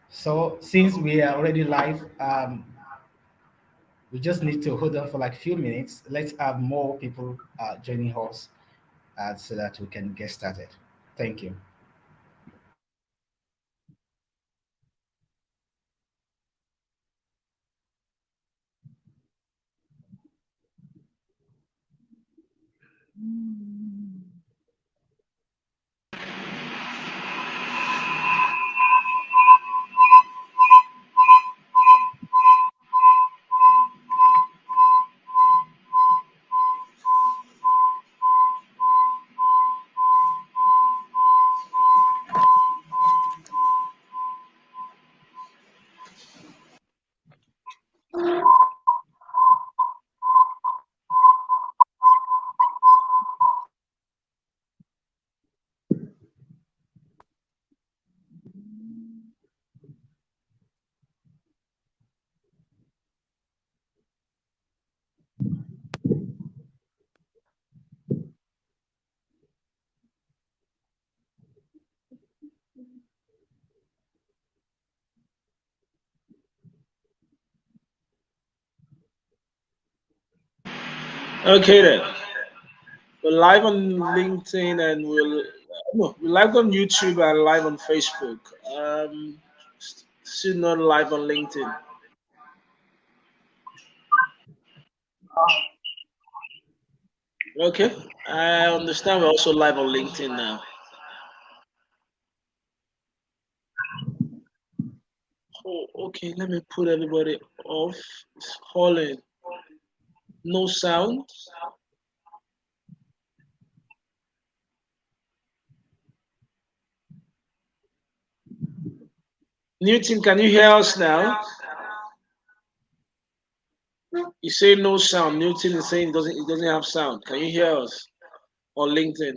So since we are already live, we just need to hold on for like a few minutes. Let's have more people joining us so that we can get started. Thank you. Okay then. We're live on LinkedIn and we'll no, we're live on YouTube and live on Facebook. Still not live on LinkedIn. Okay. I understand we're also live on LinkedIn now. Oh, okay, let me put everybody off. It's calling. No sound. Newton, can you hear us now? You say no sound. Newton is saying it doesn't have sound. Can you hear us on LinkedIn?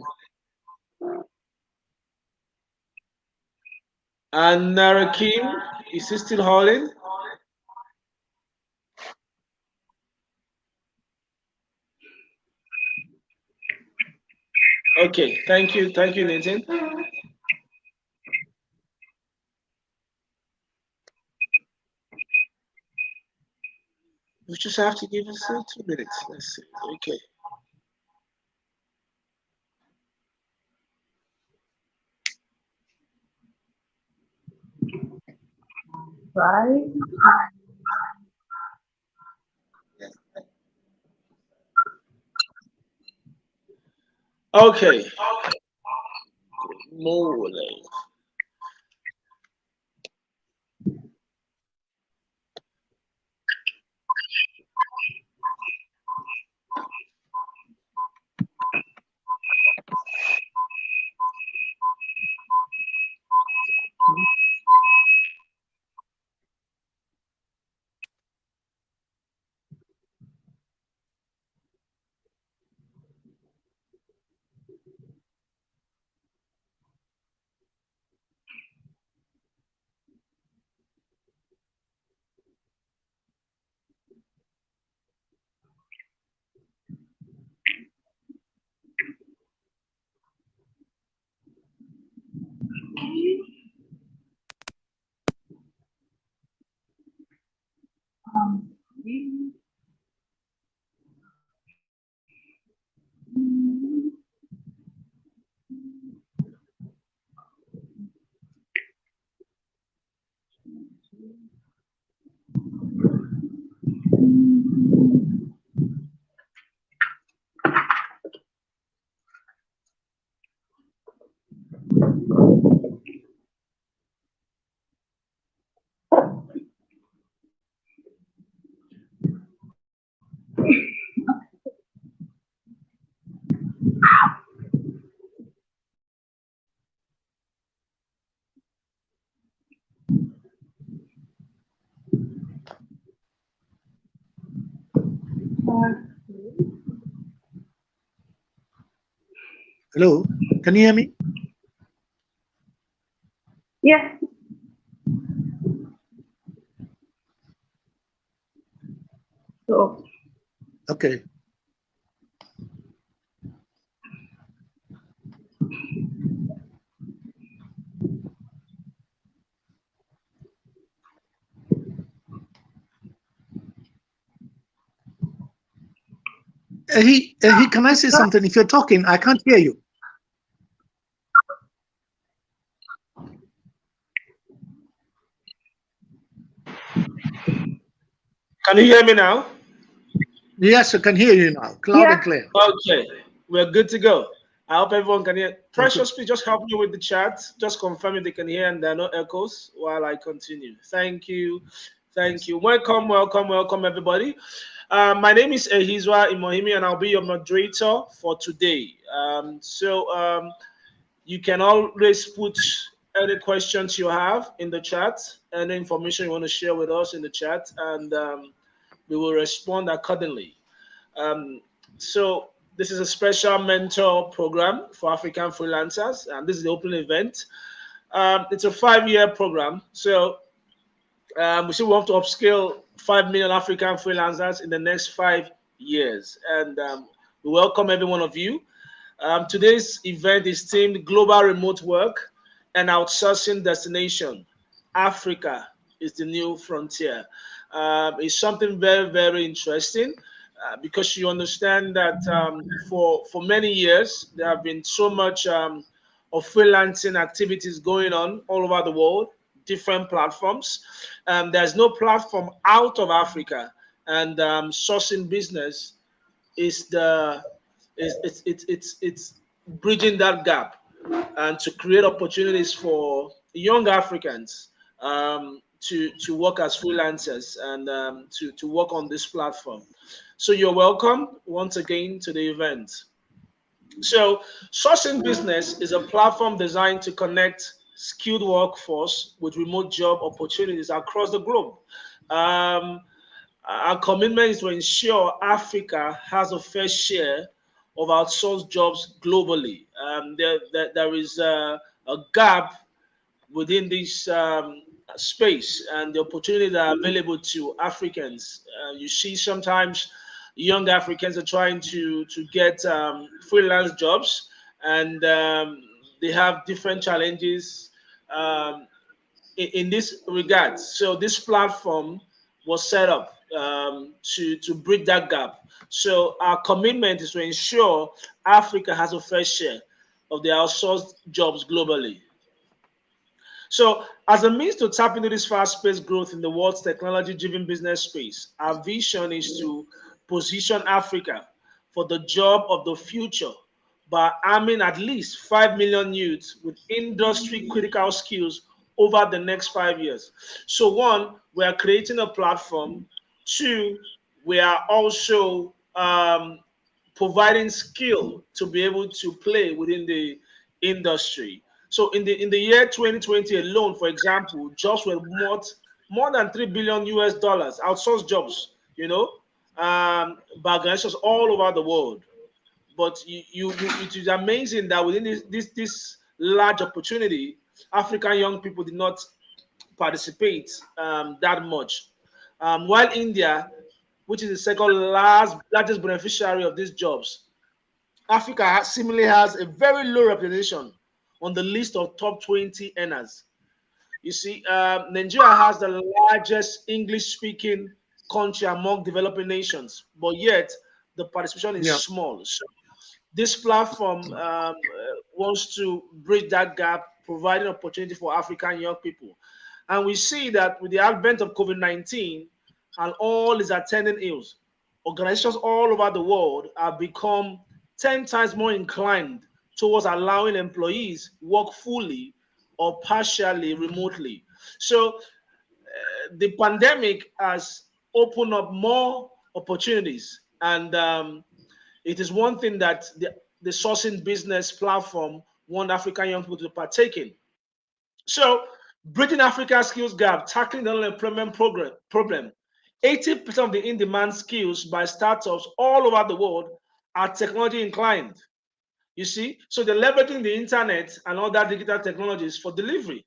And Narakim, is he still holding? Okay, thank you, Nathan. We just have to give us 2 minutes. Let's see. Okay. Right? Okay. Morning. Um, Hello, can you hear me? Yes. So, Okay. Can I say something? If you're talking, I can't hear you. Can you hear me now? Yes, I can hear you now, loud and yeah. clear. Okay, we're good to go. I hope everyone can hear. Okay. Precious, please just help me with the chat. Just confirm if they can hear and there are no echoes while I continue. Thank you. Thank you. Welcome, welcome, welcome, everybody. My name is Ehizwa Imohimi, and I'll be your moderator for today. You can always put any questions you have in the chat, any information you want to share with us in the chat, and we will respond accordingly. Um, so this is a special mentor program for African freelancers, and this is the opening event. It's a 5-year program, so we still want to upscale 5 million African freelancers in the next 5 years, and we welcome every one of you. Today's event is themed Global Remote Work and Outsourcing Destination. Africa is the new frontier. It's something very, very interesting because you understand that for many years there have been so much of freelancing activities going on all over the world, different platforms. There's no platform out of Africa, and sourcing business is the it's bridging that gap and to create opportunities for young Africans to work as freelancers and to work on this platform. So you're welcome once again to the event. So sourcing business is a platform designed to connect skilled workforce with remote job opportunities across the globe. Um, our commitment is to ensure Africa has a fair share of outsourced jobs globally. There is a gap within this space, and the opportunities are available to Africans. You see, sometimes young Africans are trying to get freelance jobs, and they have different challenges. Um, in this regard. So this platform was set up to bridge that gap. So our commitment is to ensure Africa has a fair share of the outsourced jobs globally. So, as a means to tap into this fast paced growth in the world's technology driven business space, our vision is to position Africa for the job of the future by arming at least 5 million youths with industry critical skills over the next 5 years. So, one, we are creating a platform. Two, we are also providing skill to be able to play within the industry. So in the year 2020 alone, for example, jobs were more than 3 billion US dollars, outsourced jobs, by organizations all over the world. But it is amazing that within this large opportunity, African young people did not participate that much. While India, which is the second largest beneficiary of these jobs, Africa seemingly has a very low representation on the list of top 20 earners. You see, Nigeria has the largest English speaking country among developing nations, but yet the participation is Yeah. small. So this platform wants to bridge that gap, providing opportunity for African young people. And we see that with the advent of COVID-19 and all its attending ills, organizations all over the world have become 10 times more inclined towards allowing employees work fully or partially remotely. So the pandemic has opened up more opportunities, and it is one thing that the sourcing business platform want African young people to partake in. So, bridging Africa's skills gap, tackling the unemployment problem 80% of the in-demand skills by startups all over the world are technology inclined. You see, so they're leveraging the internet and other digital technologies for delivery.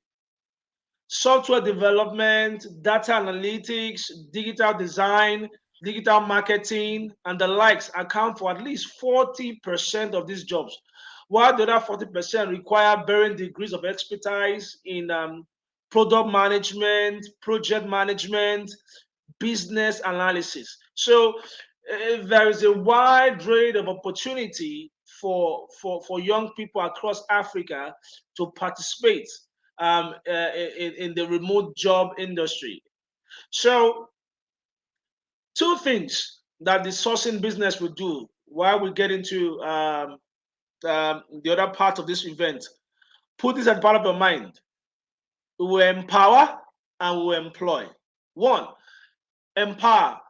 Software development, data analytics, digital design, digital marketing, and the likes account for at least 40% of these jobs, while the other 40% require varying degrees of expertise in product management, project management, business analysis. So there is a wide range of opportunity for young people across Africa to participate in the remote job industry. So, two things that the sourcing business will do while we get into the other part of this event. Put this as part of your mind. We will empower and we will employ. One, empower.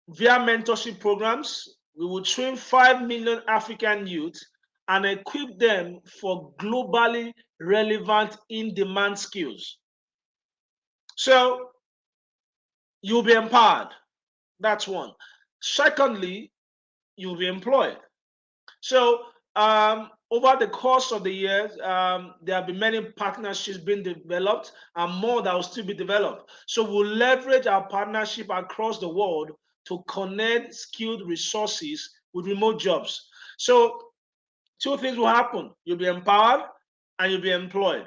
Via mentorship programs, we will train 5 million African youth and equip them for globally relevant in-demand skills. So you'll be empowered. That's one. Secondly, you'll be employed. So over the course of the years, there have been many partnerships being developed and more that will still be developed. So we'll leverage our partnership across the world to connect skilled resources with remote jobs. So two things will happen. You'll be empowered and you'll be employed.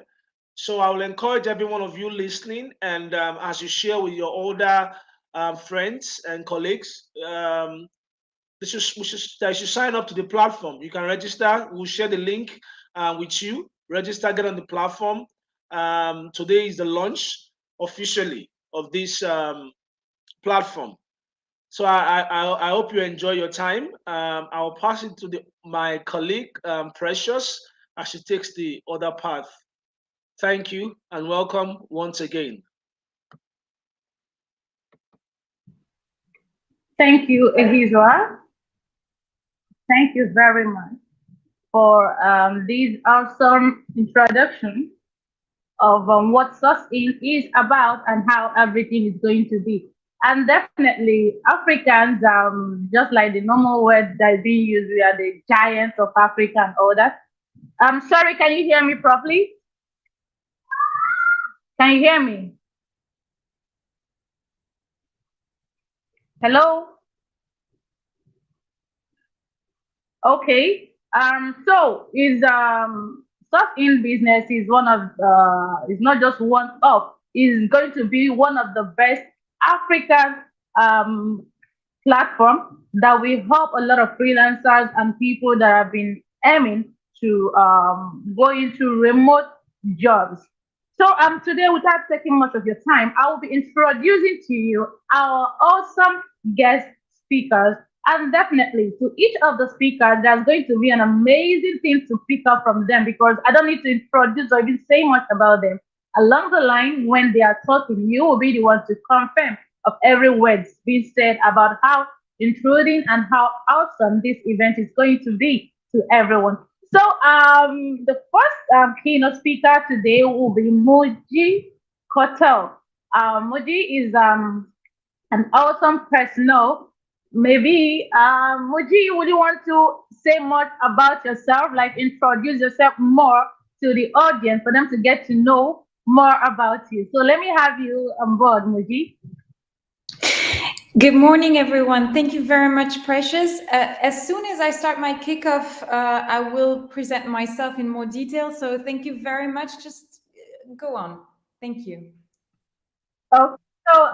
So I will encourage every one of you listening, and as you share with your older friends and colleagues, they should sign up to the platform. You can register. We'll share the link with you. Register, get on the platform. Today is the launch officially of this platform. So I hope you enjoy your time. I'll pass it to my colleague, Precious, as she takes the other path. Thank you and welcome once again. Thank you, Elizwa. Thank you very much for this awesome introduction of what SourceIn is about and how everything is going to be. And definitely, Africans, just like the normal word that is being used, we are the giants of Africa and all that. I'm sorry, can you hear me properly? Can you hear me? Hello? Okay. So is SourceIn business is one of is not just one of, is going to be one of the best African platform that will help a lot of freelancers and people that have been aiming to go into remote jobs. So today, without taking much of your time, I will be introducing to you our awesome guest speakers. And definitely to each of the speakers, there's going to be an amazing thing to pick up from them, because I don't need to introduce or even say much about them. Along the line, when they are talking, you will be the one to confirm of every word being said about how intruding and how awesome this event is going to be to everyone. So the first keynote speaker today will be Muji Kotel. Muji is an awesome personal. Maybe Muji, would you want to say much about yourself, like introduce yourself more to the audience for them to get to know more about you? So let me have you on board, Muji. Good morning, everyone. Thank you very much, Precious. As soon as I start my kickoff, I will present myself in more detail. So thank you very much. Just go on. Thank you. Okay. So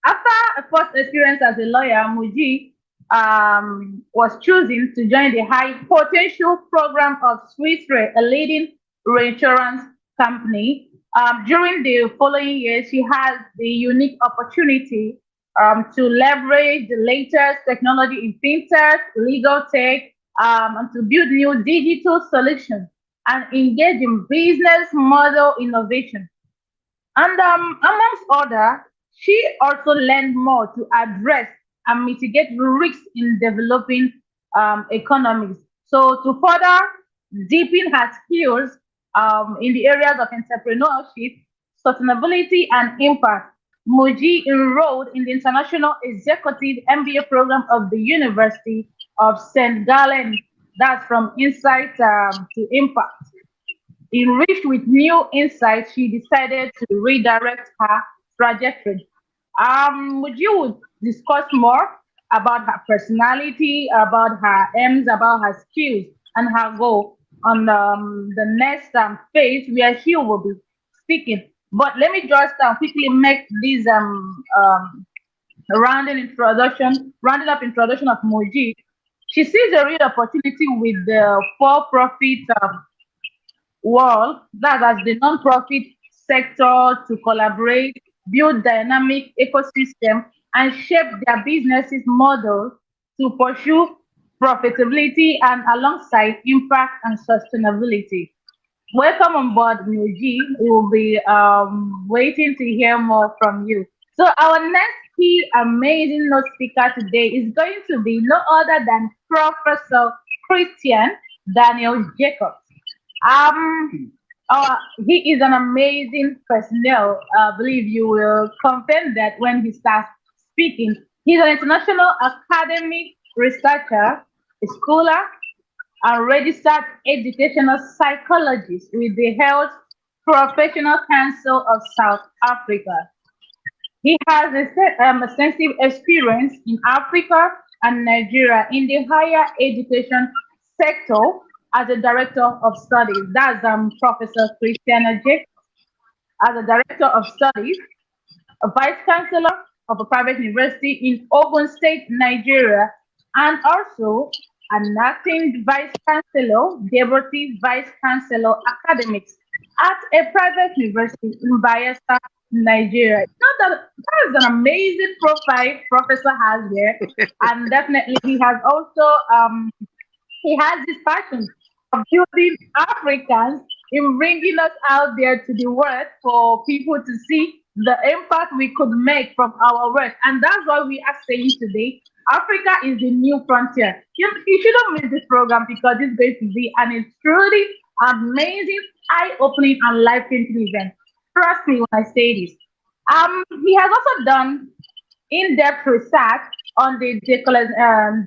after a first experience as a lawyer, Muji was chosen to join the high potential program of Swiss Re, a leading reinsurance company. During the following years, she has the unique opportunity to leverage the latest technology in fintech, legal tech, and to build new digital solutions and engage in business model innovation. And amongst other, she also learned more to address and mitigate risks in developing economies. So to further deepen her skills in the areas of entrepreneurship, sustainability, and impact, Muji enrolled in the International Executive MBA program of the University of St. Gallen. That's from insight to impact. Enriched with new insights, she decided to redirect her trajectory. Would you discuss more about her personality, about her aims, about her skills, and her goal on the next phase where she will be speaking? But let me just quickly make this rounding up introduction of Moji. She sees a real opportunity with the for-profit world, that as the non-profit sector, to collaborate, build dynamic ecosystem, and shape their businesses model to pursue profitability and alongside impact and sustainability. Welcome on board, Muji. We will be waiting to hear more from you. So our next key amazing note speaker today is going to be no other than Professor Christian Daniel Jacobs. Um, he is an amazing personnel. I believe you will confirm that when he starts speaking. He's an international academic researcher, a scholar, a registered educational psychologist with the Health Professional Council of South Africa. He has extensive experience in Africa and Nigeria in the higher education sector as a director of studies. That's Professor Christiana Jake, as a director of studies, a vice chancellor of a private university in Ogun State, Nigeria, and also an acting vice chancellor, deputy vice chancellor academics at a private university in Bayelsa, Nigeria. Not that that is an amazing profile Professor has here, and definitely he has also he has this passion of building Africans in bringing us out there to the world for people to see the impact we could make from our work. And that's why we are saying today Africa is the new frontier. You shouldn't miss this program because it's going to be an truly amazing, eye opening, and life changing event. Trust me when I say this. He has also done in-depth research on the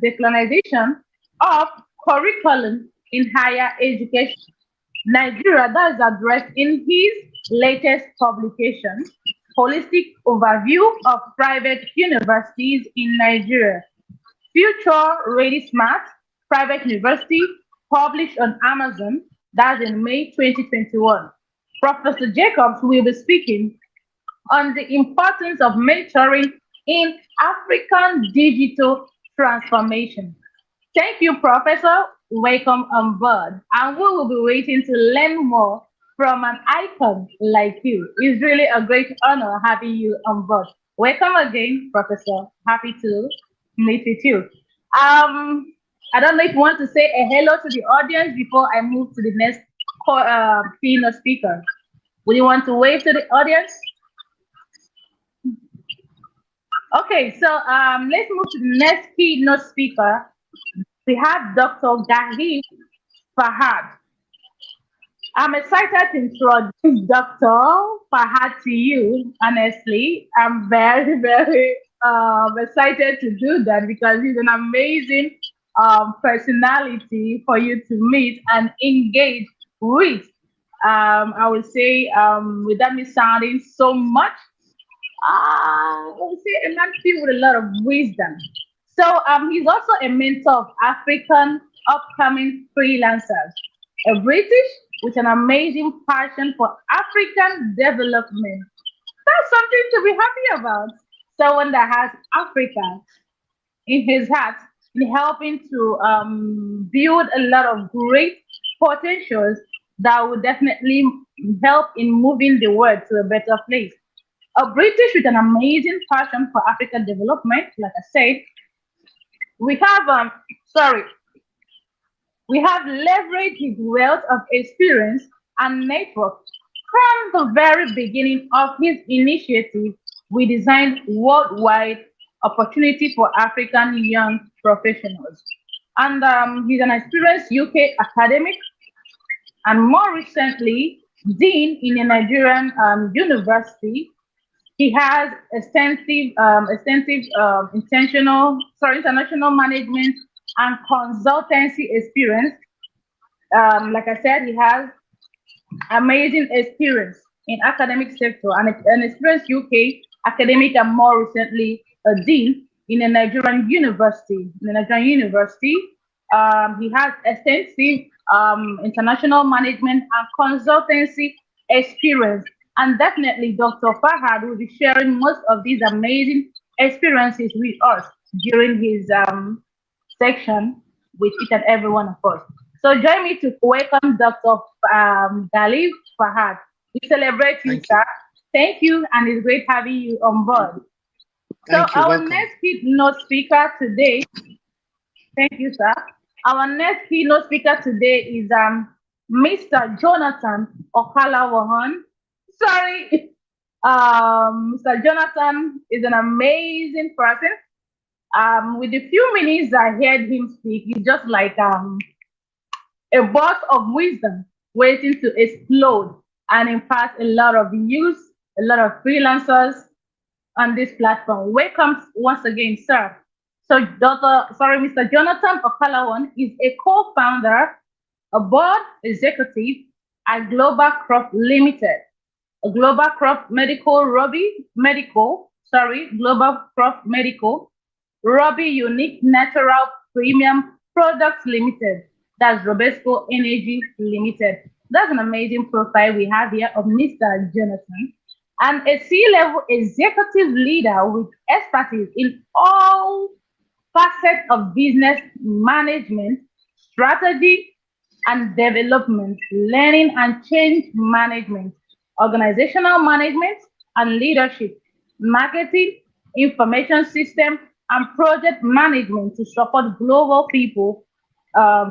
decolonization of curriculum in higher education. Nigeria, that is addressed in his latest publication, Holistic Overview of Private Universities in Nigeria, Future Ready Smart Private University, published on Amazon, that's in May 2021. Professor Jacobs will be speaking on the importance of mentoring in African digital transformation. Thank you, Professor. Welcome on board. And we will be waiting to learn more from an icon like you. It's really a great honor having you on board. Welcome again, Professor. Happy to meet with you. I don't know if you want to say a hello to the audience before I move to the next keynote speaker. Would you want to wave to the audience? Okay, so let's move to the next keynote speaker. We have Dr. Gahib Fahad. I'm excited to introduce Dr. Fahad to you. Honestly, I'm very, very excited to do that because he's an amazing personality for you to meet and engage with. I would say, without me sounding so much, I would say a man filled with a lot of wisdom. So he's also a mentor of African upcoming freelancers, a British with an amazing passion for African development. That's something to be happy about. Someone that has Africa in his heart in helping to build a lot of great potentials that will definitely help in moving the world to a better place. A British with an amazing passion for African development, like I said, we have sorry, we have leveraged his wealth of experience and network from the very beginning of his initiative. We designed worldwide opportunity for African young professionals, and he's an experienced UK academic, and more recently, dean in a Nigerian university. He has international management and consultancy experience. Like I said, he has amazing experience in academic sector and an experience UK academic and more recently a dean in a Nigerian university. He has extensive international management and consultancy experience. And definitely Dr. Fahad will be sharing most of these amazing experiences with us during his section with each and every one of us. So join me to welcome Dr. Galib Fahad. We celebrate you, Thank you. sir. Thank you, and it's great having you on board. So Thank you. our Welcome. next keynote speaker today, thank you, sir. Our next keynote speaker today is Mr. Jonathan Okalawahan. Sorry, Mr. Jonathan is an amazing person. With the few minutes I heard him speak, he's just like a box of wisdom waiting to explode and impact a lot of youth, a lot of freelancers on this platform. Welcome once again, sir. So, Mr. Jonathan Okalawan is a co-founder, a board executive at Global Crop Limited, a Global Crop Global Crop Medical, Robbie Unique Natural Premium Products Limited. That's Robesco Energy Limited. That's an amazing profile we have here of Mr. Jonathan, and a C-level executive leader with expertise in all facets of business management, strategy and development, learning and change management, organizational management and leadership, marketing, information system, and project management to support global people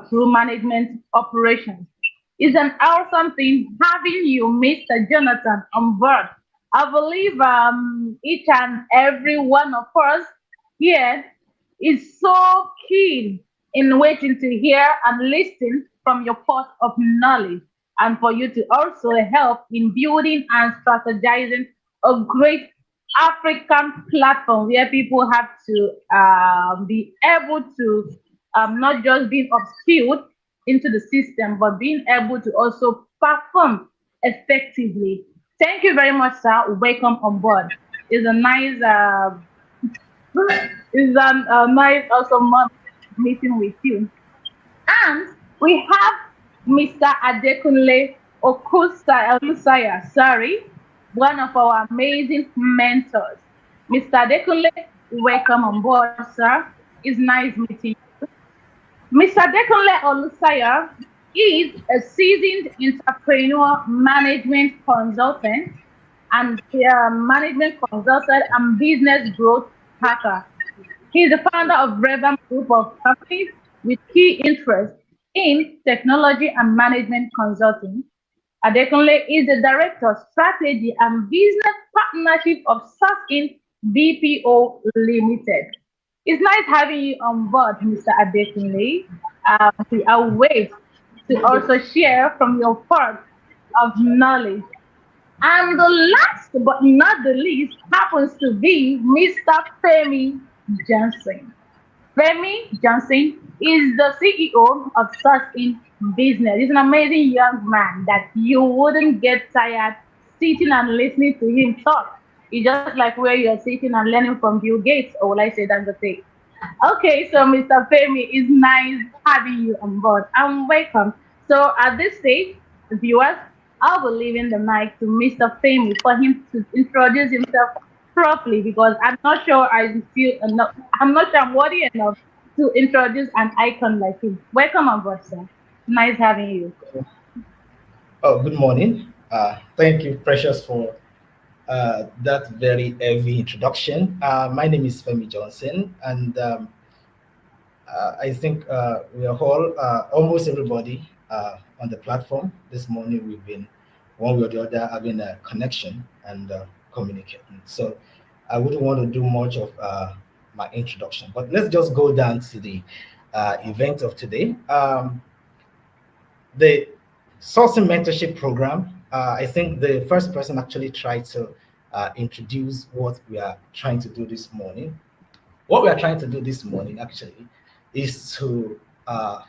through management operations. It's an awesome thing having you, Mr. Jonathan, on board. I believe each and every one of us here is so keen in waiting to hear and listen from your pot of knowledge, and for you to also help in building and strategizing a great African platform where people have to be able to not just being upskilled into the system, but being able to also perform effectively. Thank you very much, sir. Welcome on board. It's a nice, nice, awesome meeting with you. And we have Mr. Adekunle Olusaya, sorry, one of our amazing mentors. Mr. Adekunle, welcome on board, sir. It's nice meeting you. Mr. Adekunle Olusaya is a seasoned entrepreneur management consultant and business growth hacker. He is the founder of Revamp Group of companies with key interest in technology and management consulting. Adekunle is the director of strategy and business partnership of SourceIn BPO Limited. It's nice having you on board, Mr. Adekunle. We are wait to also share from your part of knowledge. And the last but not the least happens to be Mr. Femi Johnson. Femi Johnson is the CEO of SourceIn Business. He's an amazing young man that you wouldn't get tired sitting and listening to him talk. It's just like where you're sitting and learning from Bill Gates, or will I say that's the thing. Okay, so Mr. Femi, it's nice having you on board and welcome. So at this stage, viewers, I'll be leaving the mic to Mr. Femi for him to introduce himself properly, because I'm not sure I'm not sure I'm worthy enough to introduce an icon like him. Welcome on board, sir. Nice having you. Oh, good morning. Thank you, Precious, for that very heavy introduction. My name is Femi Johnson, and I think we are all, almost everybody on the platform this morning, we've been one way or the other having a connection and communicating. So I wouldn't want to do much of my introduction, but let's just go down to the event of today. The sourcing mentorship program. I think the first person actually tried to introduce what we are trying to do this morning. What we are trying to do this morning actually is to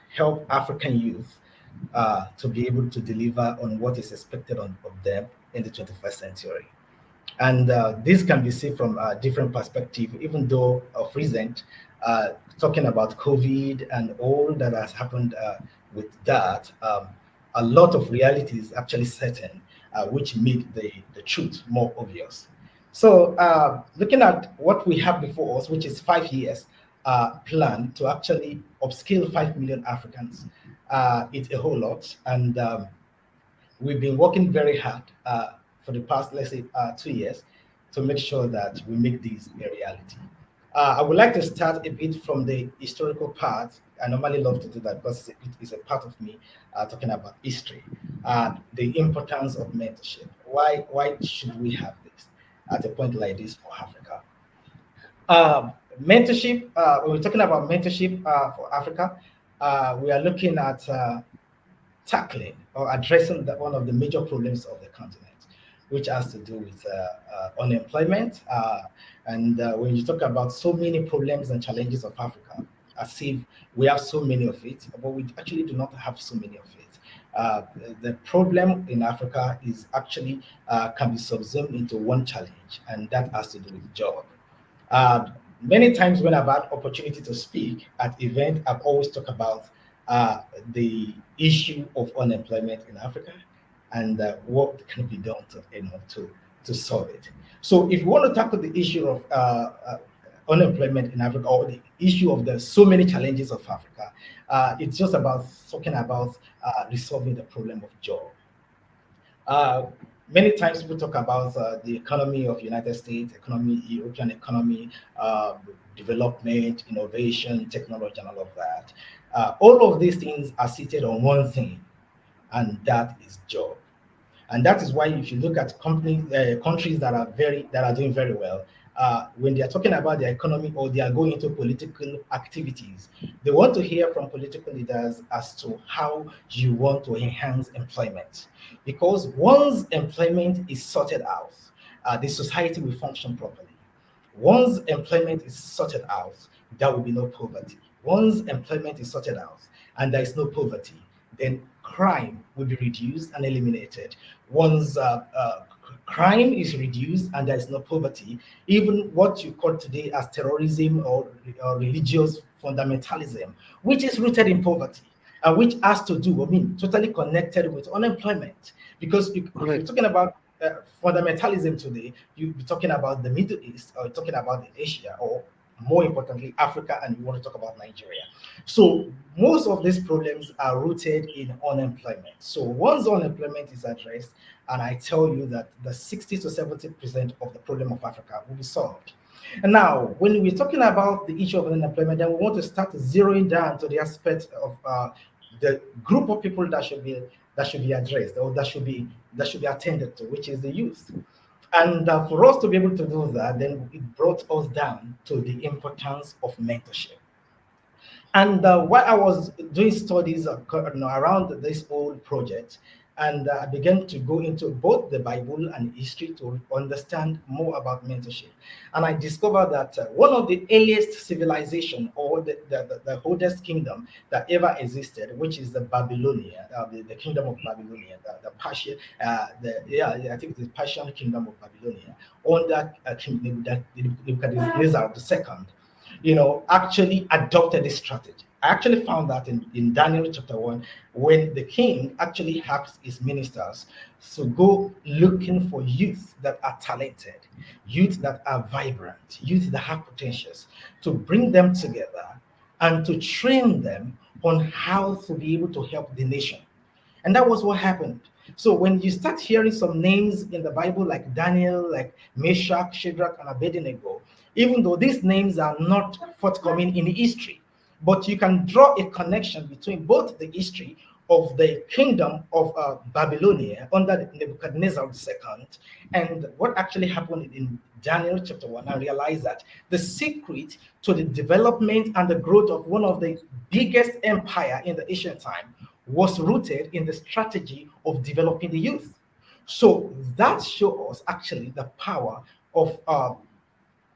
help African youth to be able to deliver on what is expected of them in the 21st century. And this can be seen from a different perspective, even though of recent, talking about COVID and all that has happened with that, a lot of reality is actually certain, which made the truth more obvious. So, looking at what we have before us, which is 5 years plan to actually upskill 5 million Africans, it's a whole lot. And we've been working very hard for the past, let's say, 2 years to make sure that we make this a reality. I would like to start a bit from the historical part. I normally love to do that because it's a part of me talking about history, the importance of mentorship. Why should we have this at a point like this for Africa? Mentorship, when we're talking about mentorship for Africa, we are looking at tackling or addressing one of the major problems of the continent, which has to do with unemployment. And when you talk about so many problems and challenges of Africa, as if we have so many of it, but we actually do not have so many of it. Uh, the problem in Africa is actually can be subsumed into one challenge, and that has to do with job. Uh, Many times when I've had opportunity to speak at event, I've always talked about the issue of unemployment in Africa and what can be done to solve it. So if you want to tackle the issue of unemployment in Africa or the issue of the so many challenges of Africa, it's just about talking about resolving the problem of job. Uh, Many times people talk about the economy of United States, economy, European economy, development, innovation, technology, and all of that. All of these things are seated on one thing, and that is job. And that is why if you look at countries that are doing very well, when they are talking about their economy or they are going into political activities, they want to hear from political leaders as to how you want to enhance employment. Because once employment is sorted out, the society will function properly. Once employment is sorted out, there will be no poverty. Once employment is sorted out and there is no poverty, then crime will be reduced and eliminated. Once crime is reduced and there is no poverty, even what you call today as terrorism or religious fundamentalism, which is rooted in poverty, and which has to do, I mean, totally connected with unemployment. Because if you're Correct. talking about fundamentalism today, you'll be talking about the Middle East, or talking about Asia, or more importantly, Africa, and you want to talk about Nigeria. So most of these problems are rooted in unemployment. So once unemployment is addressed, and I tell you that the 60 to 70% of the problem of Africa will be solved. And now, when we're talking about the issue of unemployment, then we want to start zeroing down to the aspect of the group of people that should be addressed or that should be attended to, which is the youth. And for us to be able to do that, then it brought us down to the importance of mentorship. And while I was doing studies around this whole project, and I began to go into both the Bible and history to understand more about mentorship. And I discovered that one of the earliest civilization or the oldest kingdom that ever existed, which is the Babylonia, the kingdom of Babylonia, the Persian, yeah, I think the Persian kingdom of Babylonia, under King Nebuchadnezzar II, actually adopted this strategy. I actually found that in Daniel chapter 1, when the king actually asked his ministers to go looking for youth that are talented, youth that are vibrant, youth that have potentials, to bring them together and to train them on how to be able to help the nation. And that was what happened. So when you start hearing some names in the Bible like Daniel, like Meshach, Shadrach, and Abednego, even though these names are not forthcoming in history, but you can draw a connection between both the history of the kingdom of Babylonia under Nebuchadnezzar II and what actually happened in Daniel chapter 1, and realize that the secret to the development and the growth of one of the biggest empire in the ancient time was rooted in the strategy of developing the youth. So that shows us actually the power of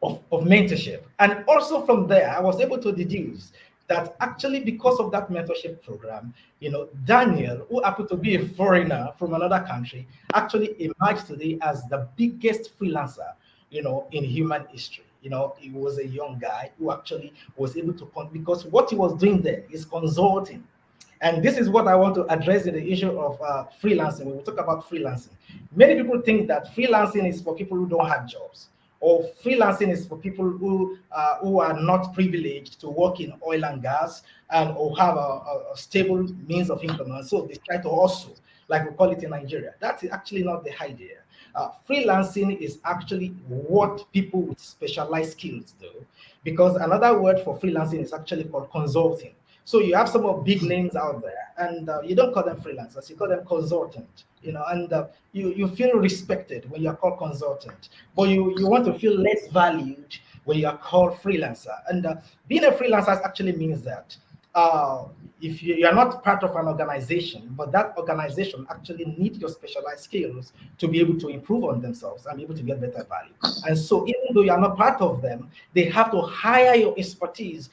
of mentorship. And also from there, I was able to deduce that actually because of that mentorship program, Daniel, who happened to be a foreigner from another country, actually emerged today as the biggest freelancer, in human history. He was a young guy who actually was able to, because what he was doing there is consulting. And this is what I want to address in the issue of freelancing. When we talk about freelancing, many people think that freelancing is for people who don't have jobs, or freelancing is for people who are not privileged to work in oil and gas and or have a stable means of income, and so they try to hustle, like we call it in Nigeria. That's actually not the idea. Freelancing is actually what people with specialized skills do, because another word for freelancing is actually called consulting. So you have some of big names out there, and you don't call them freelancers; you call them consultant. And you feel respected when you are called consultant, but you want to feel less valued when you are called freelancer. And being a freelancer actually means that uh, if you are not part of an organization, but that organization actually needs your specialized skills to be able to improve on themselves and be able to get better value. And so, even though you are not part of them, they have to hire your expertise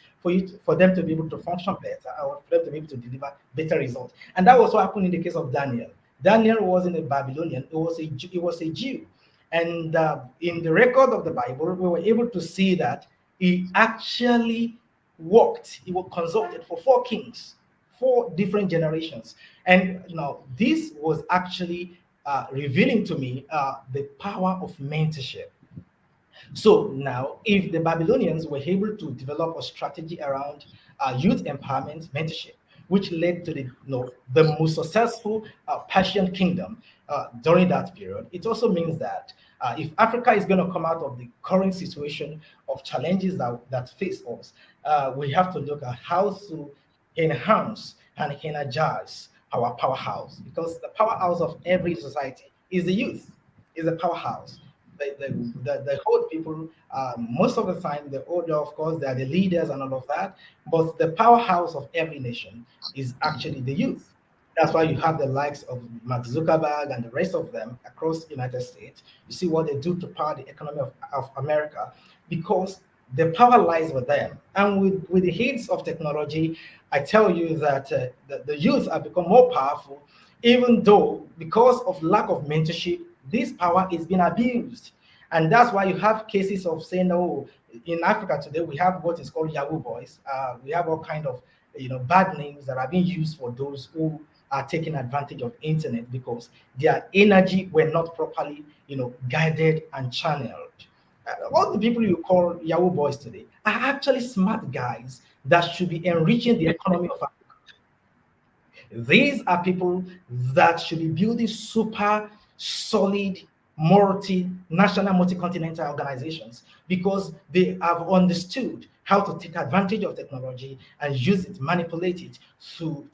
for them to be able to function better, or for them to be able to deliver better results. And that was what happened in the case of Daniel. Daniel wasn't a Babylonian; it was a Jew. And in the record of the Bible, we were able to see that he actually worked. He was consulted for four kings, four different generations. And now this was actually revealing to me the power of mentorship. So now, if the Babylonians were able to develop a strategy around youth empowerment mentorship, which led to the most successful Persian kingdom during that period, it also means that if Africa is going to come out of the current situation of challenges that face us, we have to look at how to enhance and energize our powerhouse, because the powerhouse of every society is the youth, is the powerhouse. The old people, most of the time, the older, of course, they are the leaders and all of that. But the powerhouse of every nation is actually the youth. That's why you have the likes of Mark Zuckerberg and the rest of them across the United States. You see what they do to power the economy of America, because the power lies with them. And with the aids of technology, I tell you that the youth have become more powerful, even though because of lack of mentorship, this power is being abused. And that's why you have cases of saying, oh, in Africa today, we have what is called Yahoo boys. We have all kind of bad names that are being used for those who are taking advantage of internet, because their energy were not properly guided and channeled. All the people you call Yahoo boys today are actually smart guys that should be enriching the economy of. These are people that should be building super solid multinational, multi-continental organizations, because they have understood how to take advantage of technology and use it, manipulate it to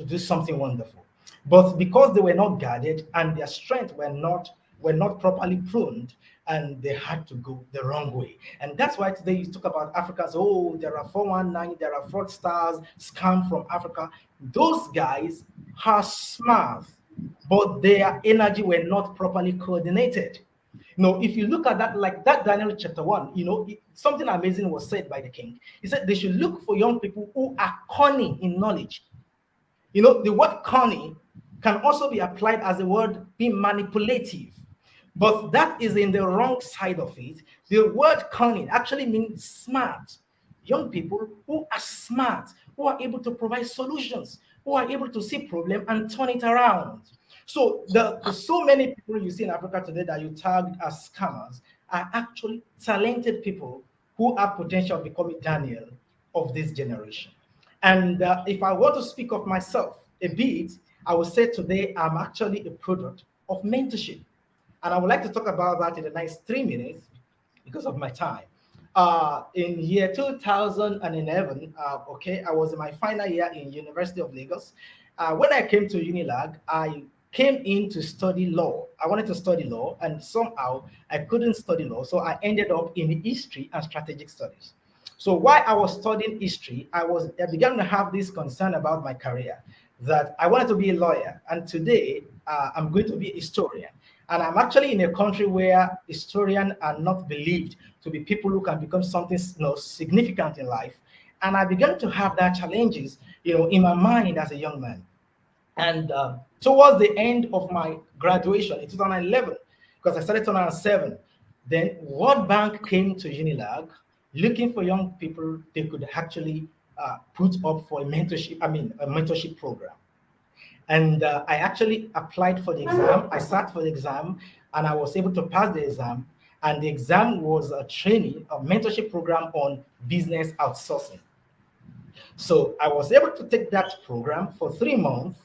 do something wonderful. But because they were not guarded and their strength were not properly pruned, and they had to go the wrong way. And that's why today you talk about Africans. Oh, there are 419, there are fraudsters, scam from Africa. Those guys are smart, but their energy were not properly coordinated. If you look at that, like that Daniel chapter 1, something amazing was said by the king. He said they should look for young people who are cunning in knowledge. The word cunning can also be applied as a word being manipulative, but that is in the wrong side of it. The word cunning actually means smart. Young people who are smart, who are able to provide solutions, who are able to see problem and turn it around. So the so many people you see in Africa today that you tagged as scammers are actually talented people who have potential of becoming Daniel of this generation. And if I were to speak of myself a bit, I would say today I'm actually a product of mentorship. And I would like to talk about that in the next 3 minutes because of my time. In year 2011, okay, I was in my final year in University of Lagos. When I came to Unilag, I came in to study law. I wanted to study law, and somehow I couldn't study law, so I ended up in history and strategic studies. So while I was studying history, I began to have this concern about my career, that I wanted to be a lawyer, and today I'm going to be a historian. And I'm actually in a country where historians are not believed to be people who can become something significant in life. And I began to have that challenges, in my mind as a young man. And towards the end of my graduation in 2011, because I started 2007, then World Bank came to Unilag looking for young people they could actually put up for a mentorship, a mentorship program. And I actually applied for the exam. I sat for the exam and I was able to pass the exam. And the exam was a training, a mentorship program on business outsourcing. So I was able to take that program for 3 months,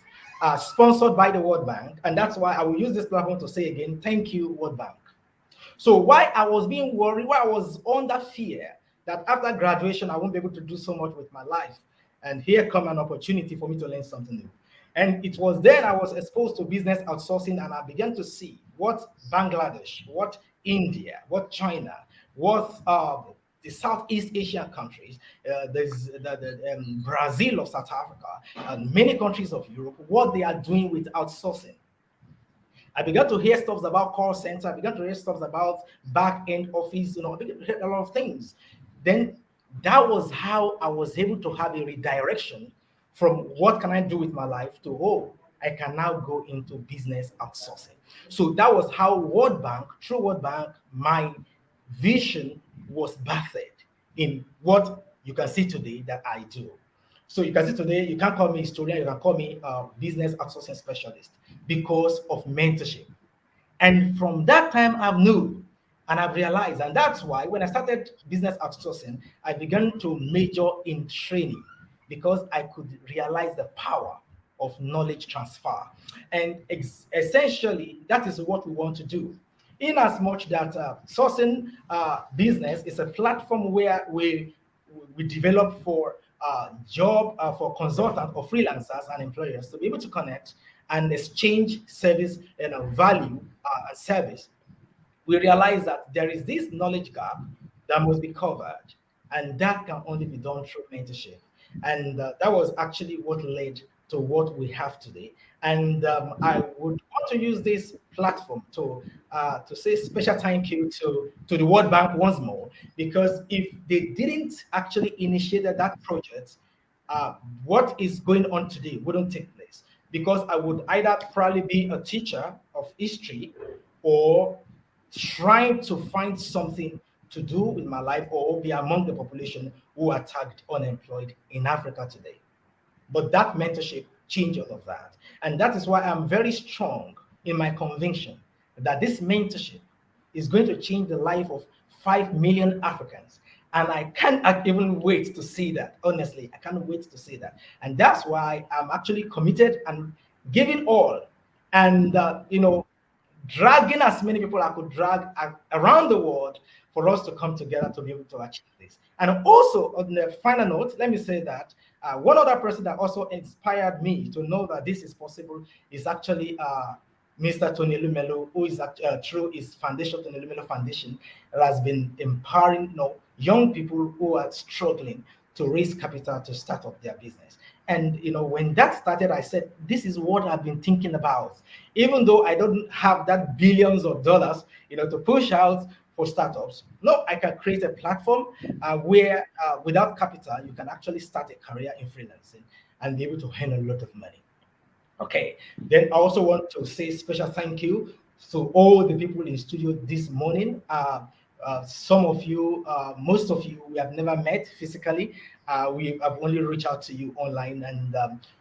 sponsored by the World Bank. And that's why I will use this platform to say again, thank you, World Bank. So why I was being worried, why I was under fear that after graduation, I won't be able to do so much with my life. And here come an opportunity for me to learn something new. And it was then I was exposed to business outsourcing, and I began to see what Bangladesh, what India, what China, what the Southeast Asian countries, there's Brazil or South Africa, and many countries of Europe, what they are doing with outsourcing. I began to hear stuff about call center. I began to hear stuff about back end office. I began to hear a lot of things. Then that was how I was able to have a redirection from what can I do with my life to, I can now go into business outsourcing. So that was how through World Bank, my vision was birthed in what you can see today that I do. So you can see today, you can't call me historian, you can call me a business outsourcing specialist because of mentorship. And from that time, I've known and I've realized, and that's why when I started business outsourcing, I began to major in training because I could realize the power of knowledge transfer. And essentially, that is what we want to do. In as much that sourcing business is a platform where we develop for job for consultants or freelancers and employers to be able to connect and exchange service and value and service. We realize that there is this knowledge gap that must be covered, and that can only be done through mentorship. And that was actually what led to what we have today. And I would want to use this platform to say special thank you to the World Bank once more, because if they didn't actually initiate that project, what is going on today wouldn't take place, because I would either probably be a teacher of history or trying to find something to do with my life or be among the population who are tagged unemployed in Africa today. But that mentorship changed all of that. And that is why I'm very strong in my conviction that this mentorship is going to change the life of 5 million Africans. And I can't even wait to see that. Honestly, I can't wait to see that. And that's why I'm actually committed and giving all. And, dragging as many people I could drag around the world for us to come together to be able to achieve this. And also, on the final note, let me say that one other person that also inspired me to know that this is possible is actually Mr. Tony Lumelo, who is through his foundation, Tony Lumelo Foundation, that has been empowering young people who are struggling to raise capital to start up their business. And when that started, I said, this is what I've been thinking about. Even though I don't have that billions of dollars, to push out for startups. No, I can create a platform where without capital, you can actually start a career in freelancing and be able to earn a lot of money. Okay, then I also want to say special thank you to all the people in studio this morning. Some of you, most of you, we have never met physically. We have only reached out to you online, and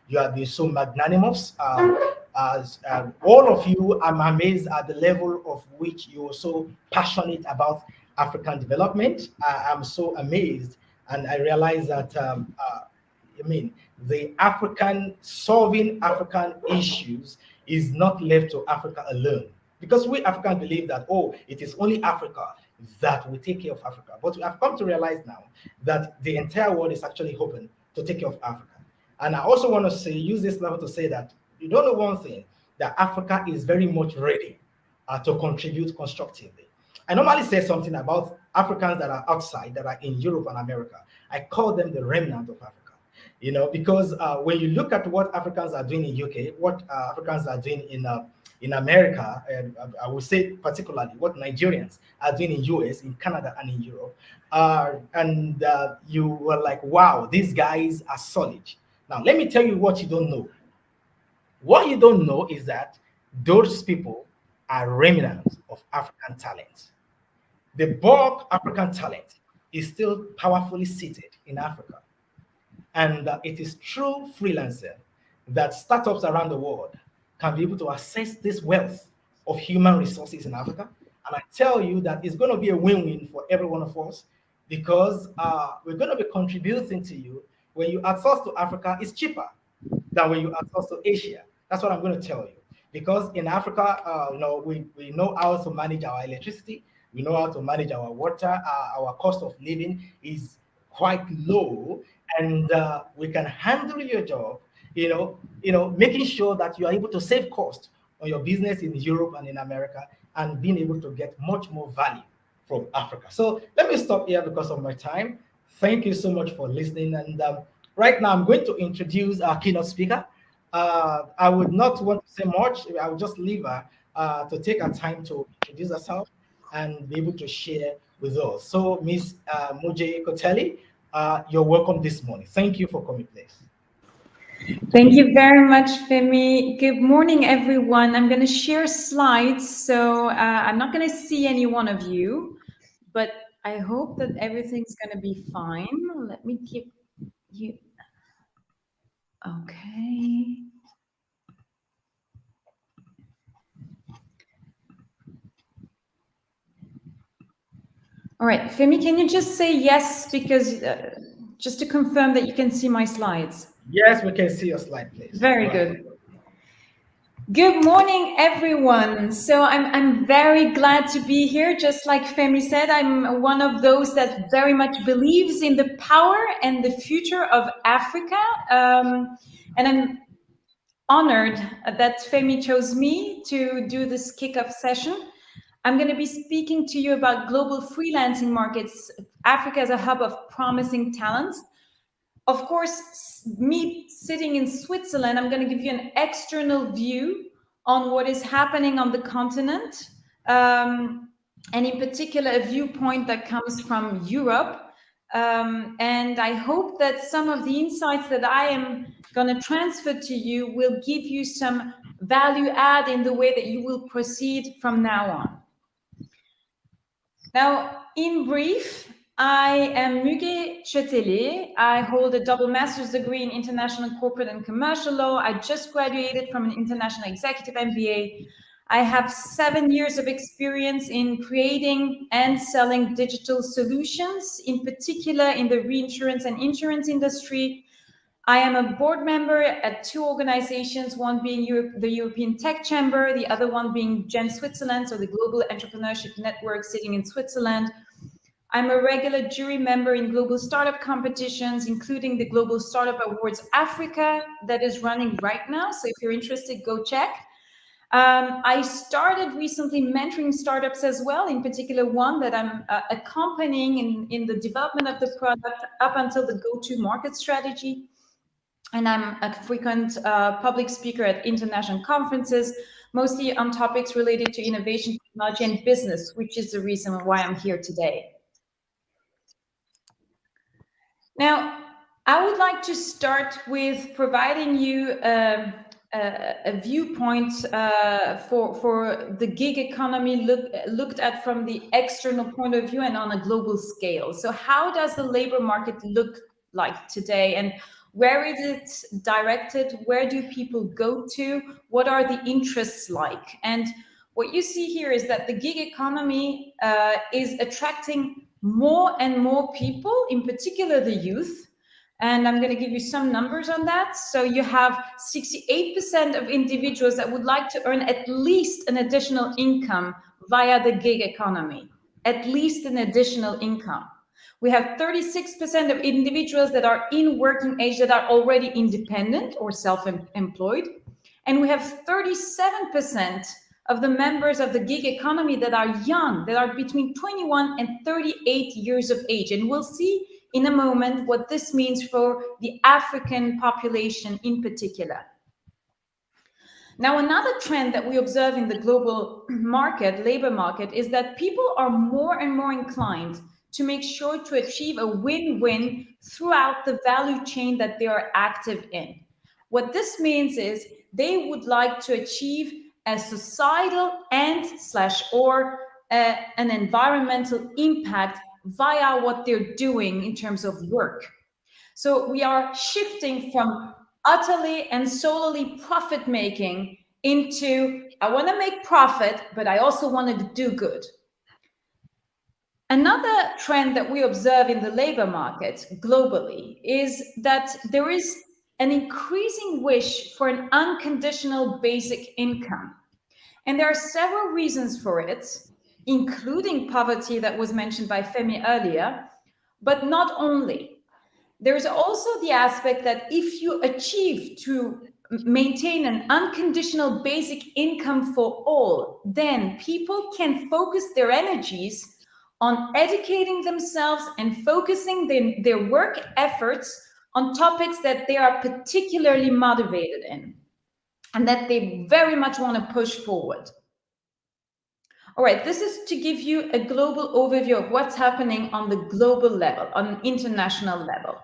you have been so magnanimous. All of you, I'm amazed at the level of which you are so passionate about African development. I'm so amazed, and I realize that the solving African issues is not left to Africa alone. Because we Africans believe that, it is only Africa that will take care of Africa. But we have come to realize now that the entire world is actually hoping to take care of Africa. And I also want to use this level to say that you don't know one thing, that Africa is very much ready to contribute constructively. I normally say something about Africans that are outside, that are in Europe and America. I call them the remnant of Africa. because when you look at what Africans are doing in UK, what Africans are doing in America, and I would say particularly what Nigerians are doing in US, in Canada, and in Europe, and you were like, wow, these guys are solid. Now, let me tell you what you don't know. What you don't know is that those people are remnants of African talent. The bulk African talent is still powerfully seated in Africa. And it is through freelancing that startups around the world can be able to access this wealth of human resources in Africa. And I tell you that it's going to be a win-win for every one of us because we're going to be contributing to you. When you outsource to Africa, it's cheaper than when you outsource to Asia. That's what I'm going to tell you. Because in Africa, we know how to manage our electricity, we know how to manage our water, our cost of living is quite low, and we can handle your job. Making sure that you are able to save cost on your business in Europe and in America, and being able to get much more value from Africa. So let me stop here because of my time. Thank you so much for listening. And right now, I'm going to introduce our keynote speaker. I would not want to say much. I would just leave her to take her time to introduce herself and be able to share with us. So, Miss Muje Koteli, you're welcome this morning. Thank you for coming, please. Thank you very much, Femi. Good morning, everyone. I'm going to share slides, so I'm not going to see any one of you, but I hope that everything's going to be fine. Let me give you... Okay. All right, Femi, can you just say yes, because just to confirm that you can see my slides? Yes, we can see your slide, please. Very good. Good morning, everyone. So I'm very glad to be here. Just like Femi said, I'm one of those that very much believes in the power and the future of Africa. And I'm honored that Femi chose me to do this kickoff session. I'm going to be speaking to you about global freelancing markets, Africa as a hub of promising talents. Of course, me sitting in Switzerland, I'm going to give you an external view on what is happening on the continent, and in particular, a viewpoint that comes from Europe. And I hope that some of the insights that I am going to transfer to you will give you some value add in the way that you will proceed from now on. Now, in brief, I am Muge Chetele. I hold a double master's degree in international corporate and commercial law. I just graduated from an international executive MBA. I have 7 years of experience in creating and selling digital solutions, in particular in the reinsurance and insurance industry. I am a board member at 2 organizations, one being the European Tech Chamber, the other one being Gen Switzerland, so the Global Entrepreneurship Network sitting in Switzerland. I'm a regular jury member in global startup competitions, including the Global Startup Awards Africa that is running right now. So if you're interested, go check. I started recently mentoring startups as well, in particular one that I'm accompanying in the development of the product up until the go-to-market strategy. And I'm a frequent public speaker at international conferences, mostly on topics related to innovation, technology, and business, which is the reason why I'm here today. Now, I would like to start with providing you a viewpoint for the gig economy looked at from the external point of view and on a global scale. So how does the labor market look like today, and where is it directed? Where do people go to? What are the interests like? And what you see here is that the gig economy is attracting more and more people, in particular the youth. And I'm going to give you some numbers on that. So you have 68% of individuals that would like to earn at least an additional income via the gig economy, at least an additional income. We have 36% of individuals that are in working age that are already independent or self-employed. And we have 37% of the members of the gig economy that are young, that are between 21 and 38 years of age. And we'll see in a moment what this means for the African population in particular. Now, another trend that we observe in the global market, labor market, is that people are more and more inclined to make sure to achieve a win-win throughout the value chain that they are active in. What this means is they would like to achieve a societal and/or an environmental impact via what they're doing in terms of work. So we are shifting from utterly and solely profit making into I want to make profit, but I also want to do good. Another trend that we observe in the labor market globally is that there is an increasing wish for an unconditional basic income. And there are several reasons for it, including poverty that was mentioned by Femi earlier, but not only. There's also the aspect that if you achieve to maintain an unconditional basic income for all, then people can focus their energies on educating themselves and focusing their work efforts on topics that they are particularly motivated in and that they very much want to push forward. All right, this is to give you a global overview of what's happening on the global level, on an international level.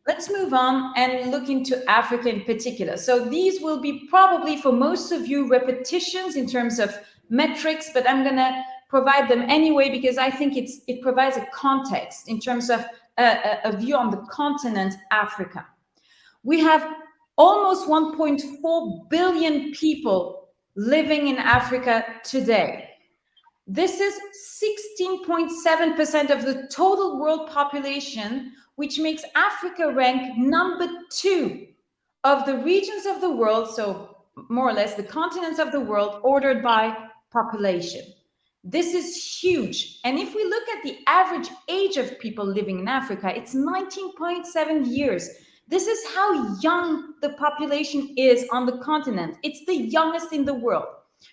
Let's move on and look into Africa in particular. So these will be probably for most of you repetitions in terms of metrics, but I'm going to provide them anyway because I think it provides a context in terms of a view on the continent Africa. We have almost 1.4 billion people living in Africa today. This is 16.7% of the total world population, which makes Africa rank number 2 of the regions of the world, so more or less the continents of the world, ordered by population. This is huge. And if we look at the average age of people living in Africa, it's 19.7 years. This is how young the population is on the continent. It's the youngest in the world.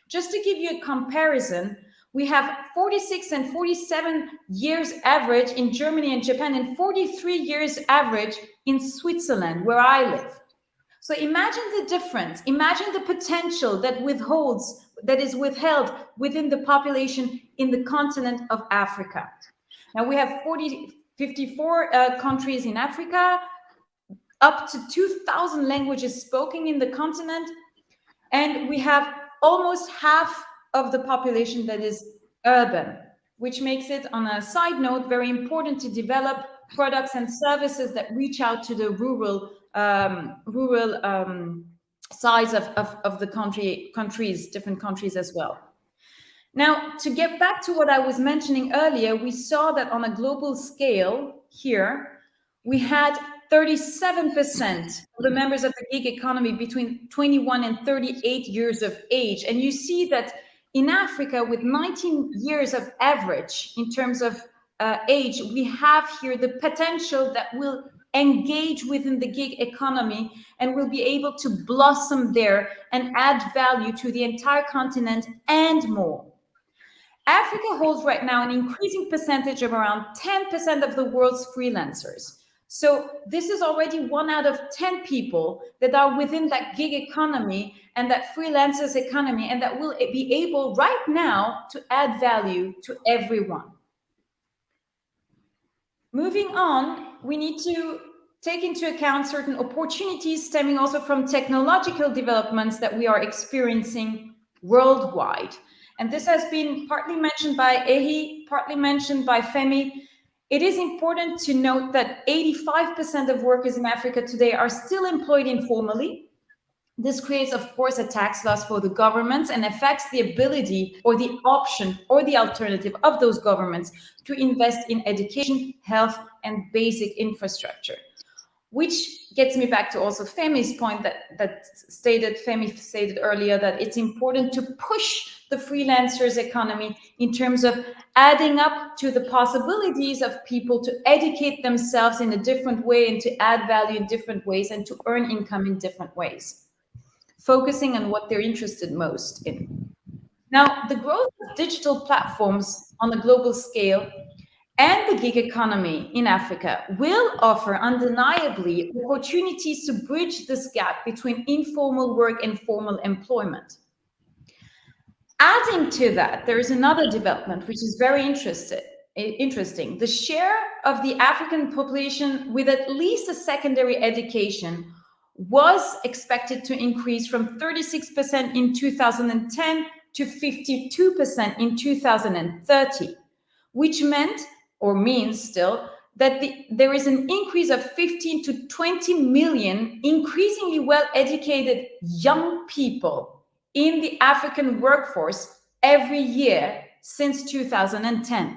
Just to give you a comparison, we have 46 and 47 years average in Germany and Japan and 43 years average in Switzerland, where I live. So imagine the difference. Imagine the potential that is withheld within the population in the continent of Africa. Now we have 54 countries in Africa, up to 2,000 languages spoken in the continent, and we have almost half of the population that is urban, which makes it, on a side note, very important to develop products and services that reach out to the rural sides of the countries, different countries as well. Now, to get back to what I was mentioning earlier, we saw that on a global scale here, we had 37% of the members of the gig economy between 21 and 38 years of age. And you see that in Africa, with 19 years of average in terms of age, we have here the potential that will engage within the gig economy and will be able to blossom there and add value to the entire continent and more. Africa holds right now an increasing percentage of around 10% of the world's freelancers. So this is already 1 out of 10 people that are within that gig economy and that freelancers economy, and that will be able right now to add value to everyone. Moving on, we need to take into account certain opportunities stemming also from technological developments that we are experiencing worldwide. And this has been partly mentioned by Ehi, partly mentioned by Femi. It is important to note that 85% of workers in Africa today are still employed informally. This creates, of course, a tax loss for the governments and affects the ability or the option or the alternative of those governments to invest in education, health, and basic infrastructure. Which gets me back to also Femi's point that Femi stated earlier, that it's important to push the freelancers economy in terms of adding up to the possibilities of people to educate themselves in a different way and to add value in different ways and to earn income in different ways, focusing on what they're interested most in. Now, the growth of digital platforms on a global scale and the gig economy in Africa will offer undeniably opportunities to bridge this gap between informal work and formal employment. Adding to that, there is another development which is very interesting. The share of the African population with at least a secondary education was expected to increase from 36% in 2010 to 52% in 2030, which meant, or means still, that there is an increase of 15 to 20 million increasingly well-educated young people in the African workforce every year since 2010.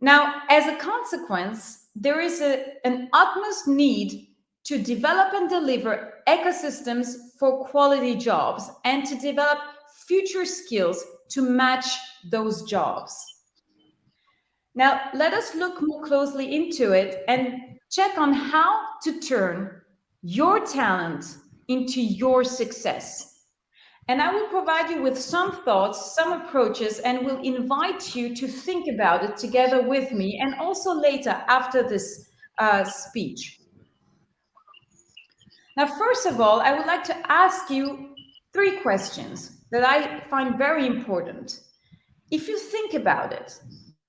Now, as a consequence, there is an utmost need to develop and deliver ecosystems for quality jobs and to develop future skills to match those jobs. Now, let us look more closely into it and check on how to turn your talent into your success. And I will provide you with some thoughts, some approaches, and will invite you to think about it together with me and also later after this speech. Now, first of all, I would like to ask you 3 questions that I find very important. If you think about it,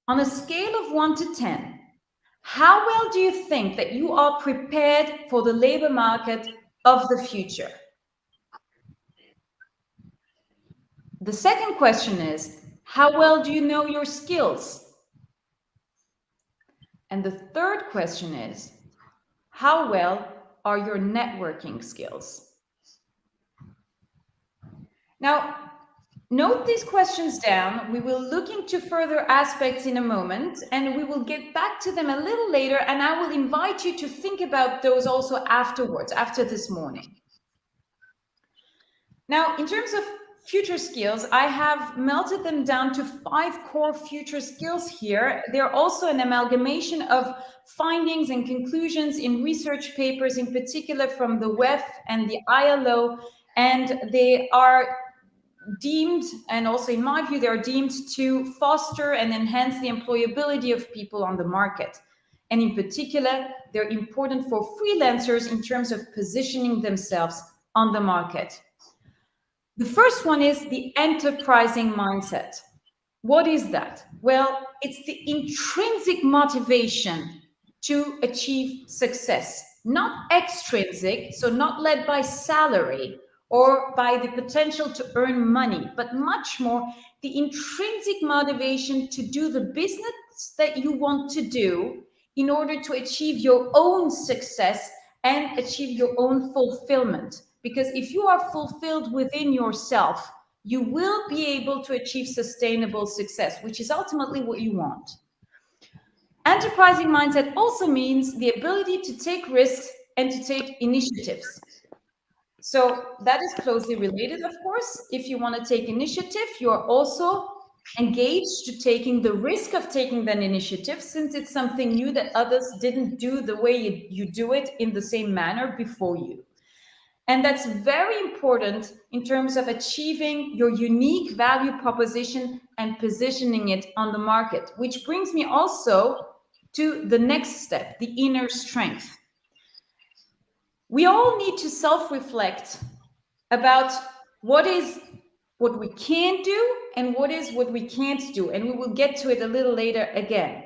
on a scale of 1 to 10, how well do you think that you are prepared for the labor market of the future? The second question is, how well do you know your skills? And the third question is, how well are your networking skills? Now, note these questions down. We will look into further aspects in a moment, and we will get back to them a little later, and I will invite you to think about those also afterwards, after this morning. Now, in terms of future skills, I have melted them down to 5 core future skills here. They're also an amalgamation of findings and conclusions in research papers, in particular from the WEF and the ILO, and they are deemed, and also in my view, they are deemed to foster and enhance the employability of people on the market. And in particular, they're important for freelancers in terms of positioning themselves on the market. The first one is the enterprising mindset. What is that? Well, it's the intrinsic motivation to achieve success, not extrinsic, so not led by salary or by the potential to earn money, but much more the intrinsic motivation to do the business that you want to do in order to achieve your own success and achieve your own fulfillment. Because if you are fulfilled within yourself, you will be able to achieve sustainable success, which is ultimately what you want. Enterprising mindset also means the ability to take risks and to take initiatives. So that is closely related, of course. If you want to take initiative, you are also engaged to taking the risk of taking that initiative, since it's something new that others didn't do the way you do it in the same manner before you. And that's very important in terms of achieving your unique value proposition and positioning it on the market, which brings me also to the next step, the inner strength. We all need to self-reflect about what we can do and what we can't do. And we will get to it a little later again.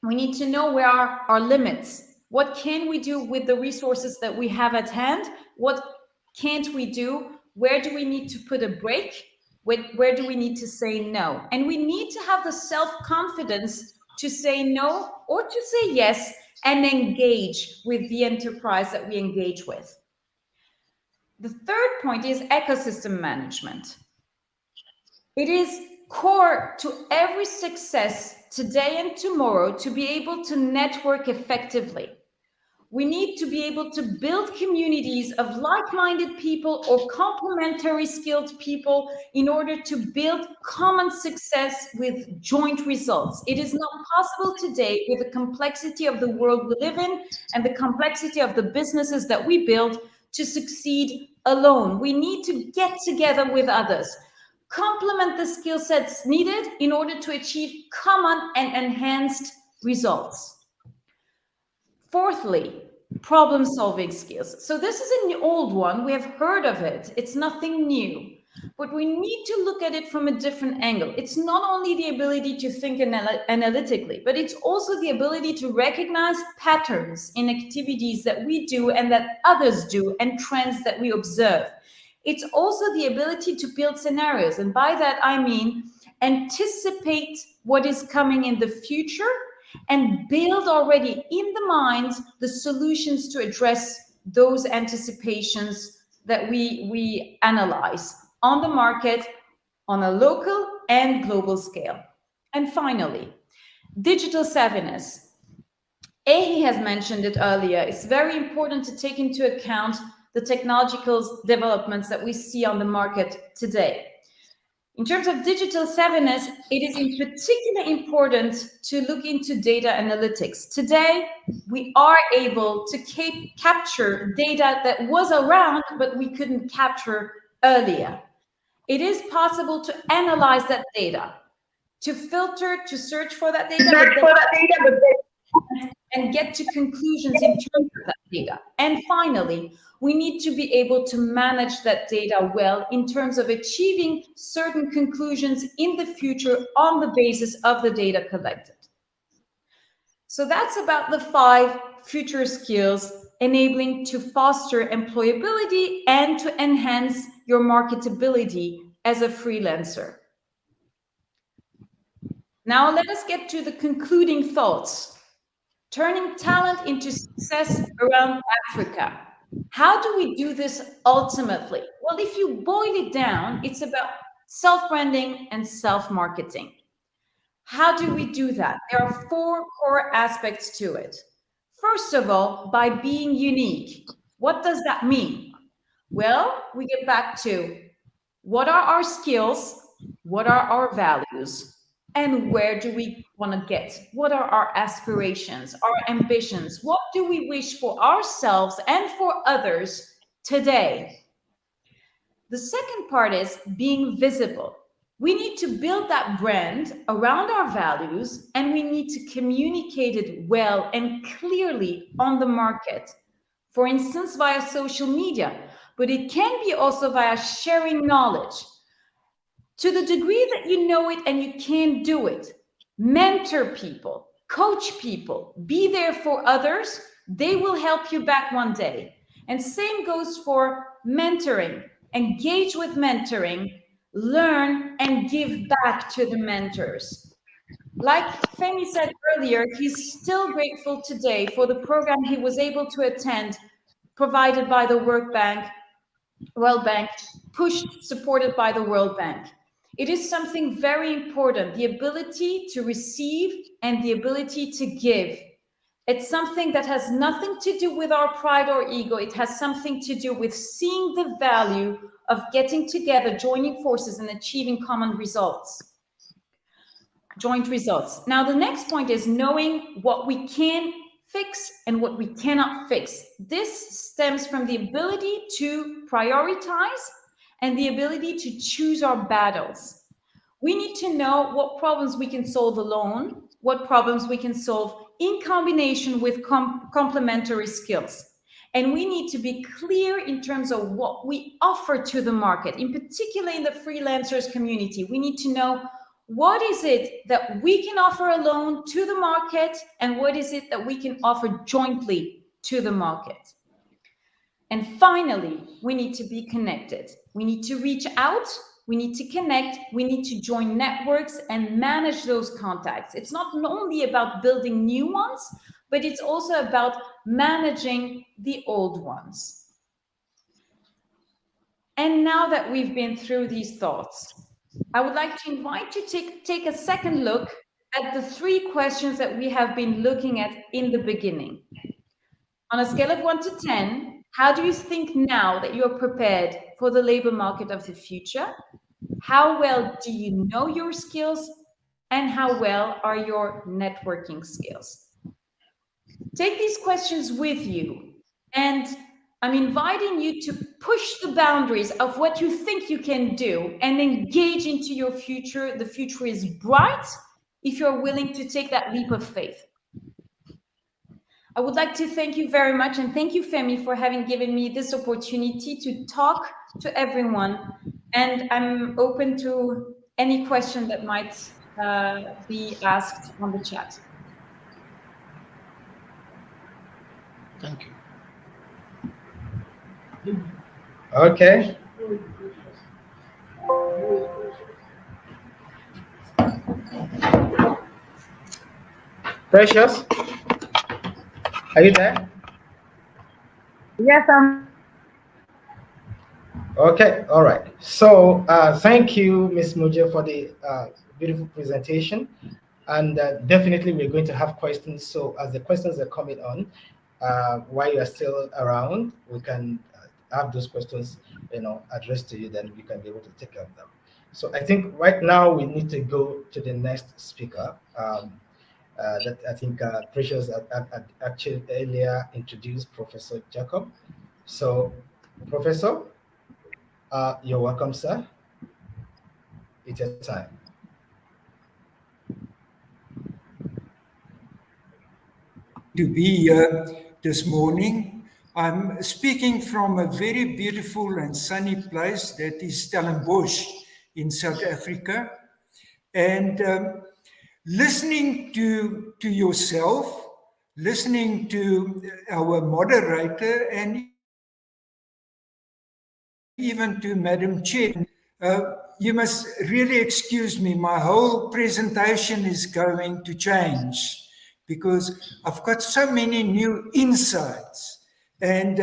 We need to know where are our limits. What can we do with the resources that we have at hand? What can't we do? Where do we need to put a break? Where do we need to say no? And we need to have the self-confidence to say no or to say yes and engage with the enterprise that we engage with. The third point is ecosystem management. It is core to every success today and tomorrow to be able to network effectively. We need to be able to build communities of like-minded people or complementary skilled people in order to build common success with joint results. It is not possible today, with the complexity of the world we live in and the complexity of the businesses that we build, to succeed alone. We need to get together with others. complement the skill sets needed in order to achieve common and enhanced results. Fourthly, problem-solving skills. So this is an old one. We have heard of it. It's nothing new. But we need to look at it from a different angle. It's not only the ability to think analytically, but it's also the ability to recognize patterns in activities that we do and that others do and trends that we observe. It's also the ability to build scenarios. And by that, I mean anticipate what is coming in the future and build already in the mind the solutions to address those anticipations that we analyze on the market, on a local and global scale. And finally, digital savviness. Ehi has mentioned it earlier. It's very important to take into account the technological developments that we see on the market today. In terms of digital savviness, it is in particular important to look into data analytics. Today, we are able to capture data that was around, but we couldn't capture earlier. It is possible to analyze that data, to filter, to search for that data, and get to conclusions in terms of that data. And finally, we need to be able to manage that data well in terms of achieving certain conclusions in the future on the basis of the data collected. So that's about the 5 future skills enabling to foster employability and to enhance your marketability as a freelancer. Now let us get to the concluding thoughts. Turning talent into success around Africa. How do we do this ultimately? Well, if you boil it down, it's about self-branding and self-marketing. How do we do that? There are 4 core aspects to it. First of all, by being unique. What does that mean? Well, we get back to what are our skills? What are our values? And where do we want to get? What are our aspirations, our ambitions? What do we wish for ourselves and for others today? The second part is being visible. We need to build that brand around our values, and we need to communicate it well and clearly on the market. For instance, via social media, but it can be also via sharing knowledge. To the degree that you know it and you can do it, mentor people, coach people, be there for others. They will help you back one day. And same goes for mentoring. Engage with mentoring, learn and give back to the mentors. Like Femi said earlier, he's still grateful today for the program he was able to attend, provided by the World Bank, supported by the World Bank. It is something very important, the ability to receive and the ability to give. It's something that has nothing to do with our pride or ego. It has something to do with seeing the value of getting together, joining forces and achieving common results, joint results. Now, the next point is knowing what we can fix and what we cannot fix. This stems from the ability to prioritize and the ability to choose our battles. We need to know what problems we can solve alone, what problems we can solve in combination with complementary skills. And we need to be clear in terms of what we offer to the market, in particular in the freelancers community. We need to know what is it that we can offer alone to the market and what is it that we can offer jointly to the market. And finally, we need to be connected. We need to reach out, we need to connect, we need to join networks and manage those contacts. It's not only about building new ones, but it's also about managing the old ones. And now that we've been through these thoughts, I would like to invite you to take a second look at the 3 questions that we have been looking at in the beginning. On a scale of 1 to 10, how do you think now that you're prepared for the labor market of the future? How well do you know your skills? And how well are your networking skills? Take these questions with you and I'm inviting you to push the boundaries of what you think you can do and engage into your future. The future is bright if you're willing to take that leap of faith. I would like to thank you very much, and thank you, Femi, for having given me this opportunity to talk to everyone. And I'm open to any question that might be asked on the chat. Thank you. Okay. Precious, are you there? Yes, I'm. Okay, all right. So thank you, Ms. Muje, for the beautiful presentation. And definitely we're going to have questions. So as the questions are coming on, while you are still around, we can have those questions, addressed to you, then we can be able to take care of them. So I think right now we need to go to the next speaker. That I think Precious had actually earlier introduced Professor Jacob. So, Professor, you're welcome, sir. It's your time. To be here this morning. I'm speaking from a very beautiful and sunny place that is Stellenbosch in South Africa. And listening to yourself, listening to our moderator, and even to Madam Chair, you must really excuse me. My whole presentation is going to change because I've got so many new insights, and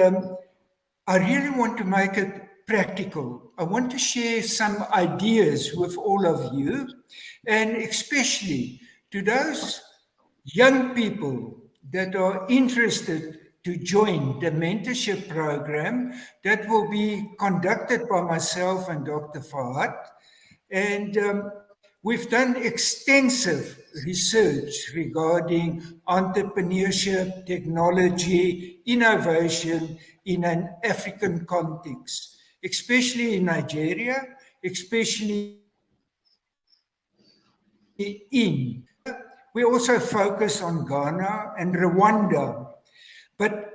I really want to make it practical. I want to share some ideas with all of you, and especially to those young people that are interested to join the mentorship program that will be conducted by myself and Dr. Fahad. And we've done extensive research regarding entrepreneurship, technology, innovation in an African context, especially in Nigeria, especially in. We also focus on Ghana and Rwanda. But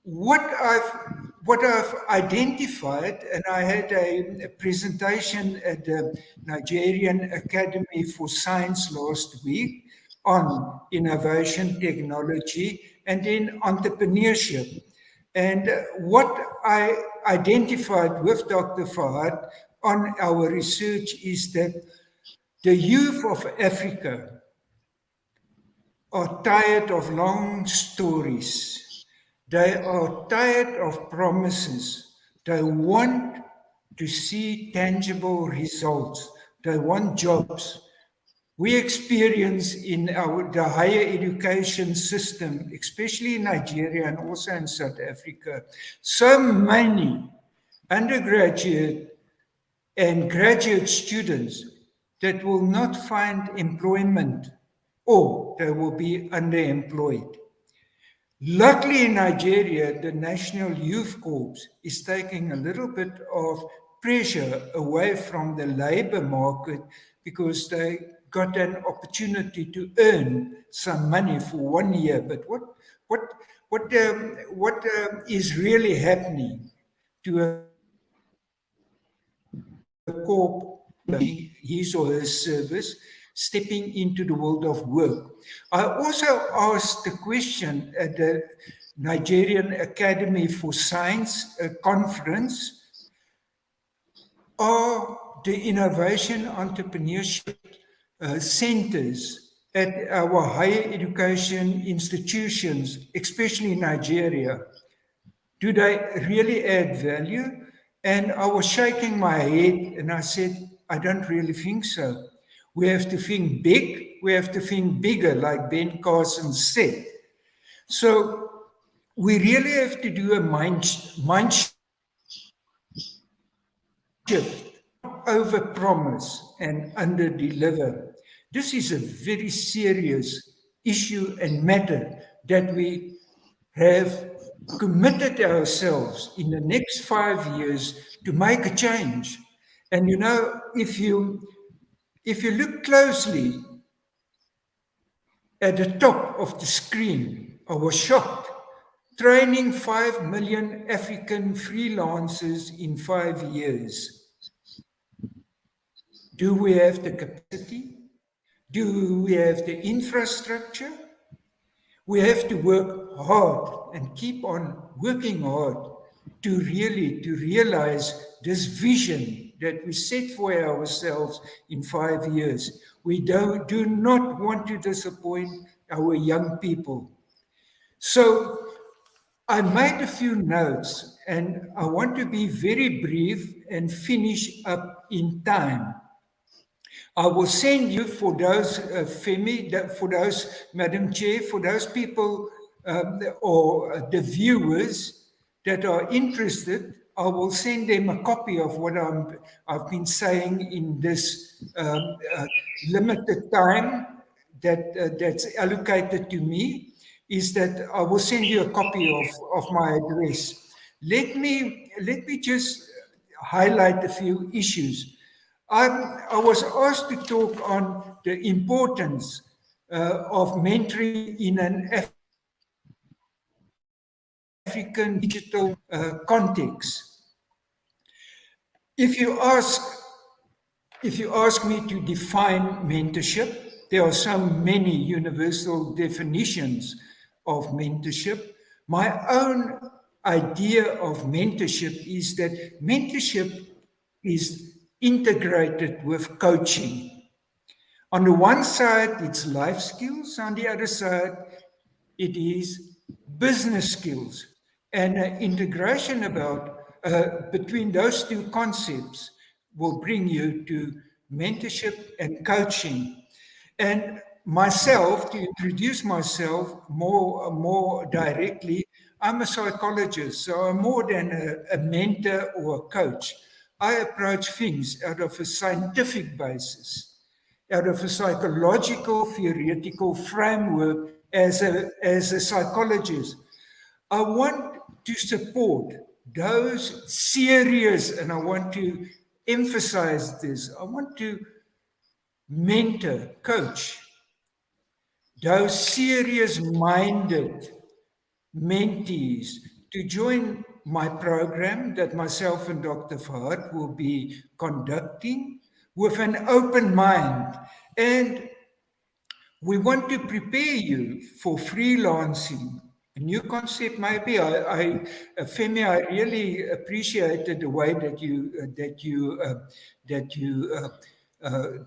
what I've identified, and I had a presentation at the Nigerian Academy for Science last week on innovation, technology, and then entrepreneurship. And what I identified with Dr. Fahad on our research is that the youth of Africa are tired of long stories. They are tired of promises. They want to see tangible results. They want jobs. We experience in the higher education system, especially in Nigeria and also in South Africa, so many undergraduate and graduate students that will not find employment or they will be underemployed. Luckily in Nigeria, the National Youth Corps is taking a little bit of pressure away from the labor market because they got an opportunity to earn some money for 1 year. But what is really happening to a corp, his or her service, stepping into the world of work? I also asked the question at the Nigerian Academy for Science conference, are the innovation entrepreneurship centers at our higher education institutions, especially in Nigeria, do they really add value? And I was shaking my head and I said, I don't really think so. We have to think big, we have to think bigger, like Ben Carson said. So we really have to do a mind shift, over-promise and under-deliver. This is a very serious issue and matter that we have committed ourselves in the next 5 years to make a change. And you know, if you look closely at the top of the screen, I was shocked. Training 5 million African freelancers in 5 years. Do we have the capacity? Do we have the infrastructure? We have to work hard and keep on working hard to realize this vision that we set for ourselves in 5 years. We do not want to disappoint our young people. So I made a few notes and I want to be very brief and finish up in time. I will send you, for those, Femi, for those, Madam Chair, for those people or the viewers that are interested, I will send them a copy of what I've been saying in this limited time that's allocated to me, is that I will send you a copy of my address. Let me just highlight a few issues. I was asked to talk on the importance of mentoring in an African digital context. If you ask me to define mentorship, there are so many universal definitions of mentorship. My own idea of mentorship is that mentorship is integrated with coaching. On the one side, it's life skills. On the other side, it is business skills. And integration between those two concepts will bring you to mentorship and coaching. And myself, to introduce myself more directly, I'm a psychologist, so I'm more than a mentor or a coach. I approach things out of a scientific basis, out of a psychological, theoretical framework as a psychologist. I want to support those serious, and I want to emphasize this, I want to mentor, coach those serious-minded mentees to join my program that myself and Dr. Fahad will be conducting with an open mind. And we want to prepare you for freelancing. A new concept maybe. Femi, I really appreciated the way that you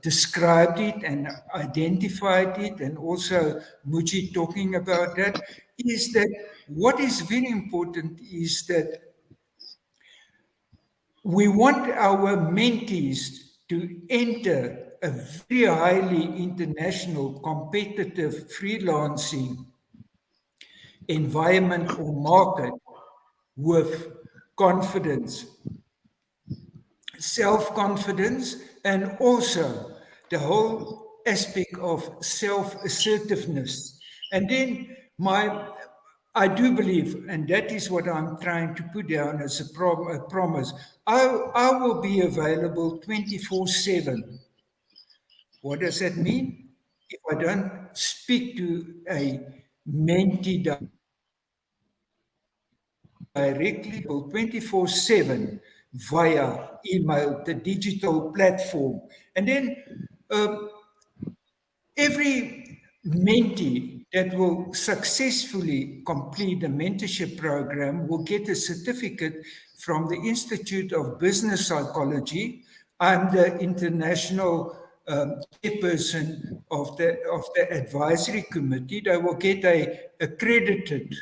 described it and identified it, and also Muji talking about that. Is that what is very important is that we want our mentees to enter a very highly international, competitive freelancing environment or market with confidence, self-confidence, and also the whole aspect of self-assertiveness. And then I do believe, and that is what I'm trying to put down as a promise, I will be available 24/7. What does that mean? If I don't speak to a mentee directly, 24/7 via email, the digital platform. And then every mentee that will successfully complete the mentorship program will get a certificate from the Institute of Business Psychology. I'm the international chairperson of the advisory committee. They will get a accredited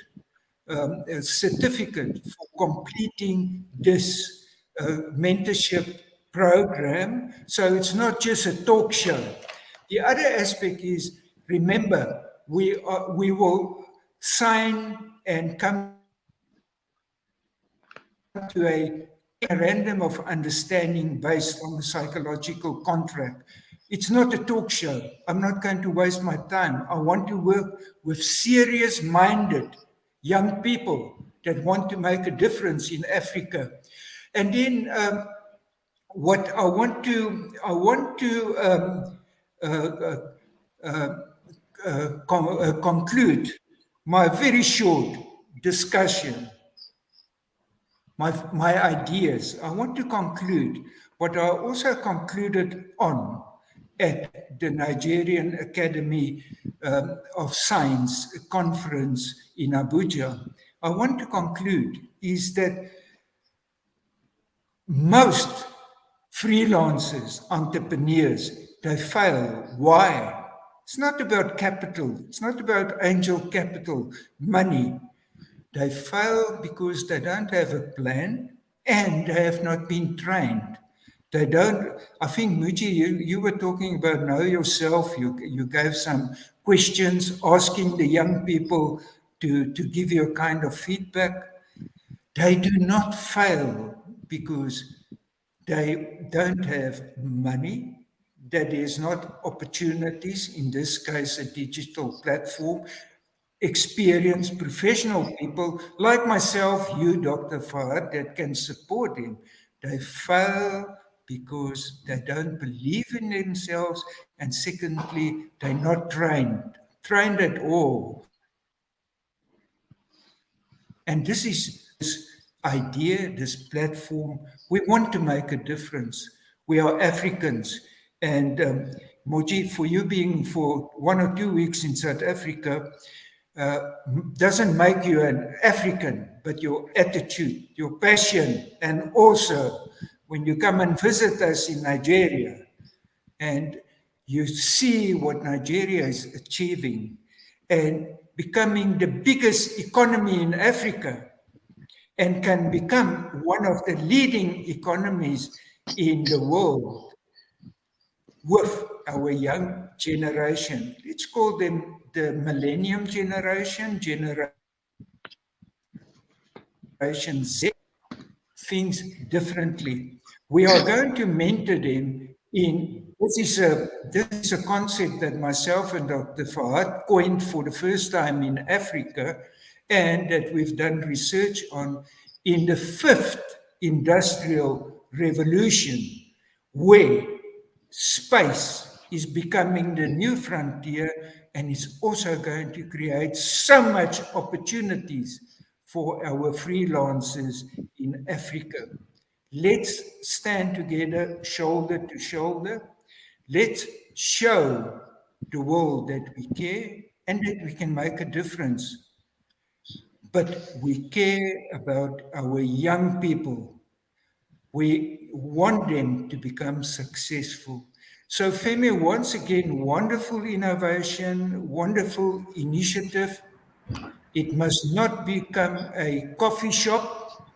a certificate for completing this mentorship program. So it's not just a talk show. The other aspect is, remember, we will sign and come to a memorandum of understanding based on the psychological contract. It's not a talk show. I'm not going to waste my time. I want to work with serious-minded young people that want to make a difference in Africa. And then what I want to conclude my very short discussion, my ideas. I want to conclude what I also concluded on at the Nigerian Academy of Science conference in Abuja. I want to conclude is that most freelancers, entrepreneurs, they fail. Why? It's not about capital. It's not about angel capital, money. They fail because they don't have a plan and they have not been trained. They don't. I think, Muji, you were talking about know yourself. You gave some questions asking the young people to give you a kind of feedback. They do not fail because they don't have money, that there's not opportunities, in this case, a digital platform, experienced professional people like myself, you, Dr. Fahad, that can support them. They fail because they don't believe in themselves, and secondly, they're not trained at all. And this is this idea, this platform. We want to make a difference. We are Africans. And Moji, for you being for 1 or 2 weeks in South Africa, doesn't make you an African, but your attitude, your passion, and also when you come and visit us in Nigeria and you see what Nigeria is achieving and becoming the biggest economy in Africa and can become one of the leading economies in the world with our young generation. Let's call them the millennium generation, Generation Z, things differently. We are going to mentor them in, this is a concept that myself and Dr. Fahad coined for the first time in Africa, and that we've done research on in the 5th industrial revolution, where space is becoming the new frontier, and it's also going to create so much opportunities for our freelancers in Africa. Let's stand together, shoulder to shoulder. Let's show the world that we care and that we can make a difference. But we care about our young people. We want them to become successful. So Femi, once again, wonderful innovation, wonderful initiative. It must not become a coffee shop,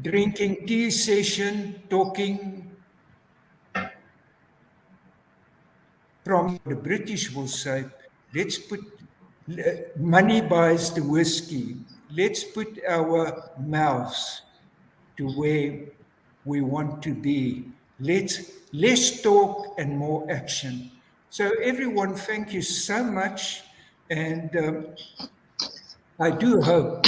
drinking tea session, talking from the British will say, let's put money buys the whiskey. Let's put our mouths to where we want to be. Let's less talk and more action. So everyone, thank you so much. And I do hope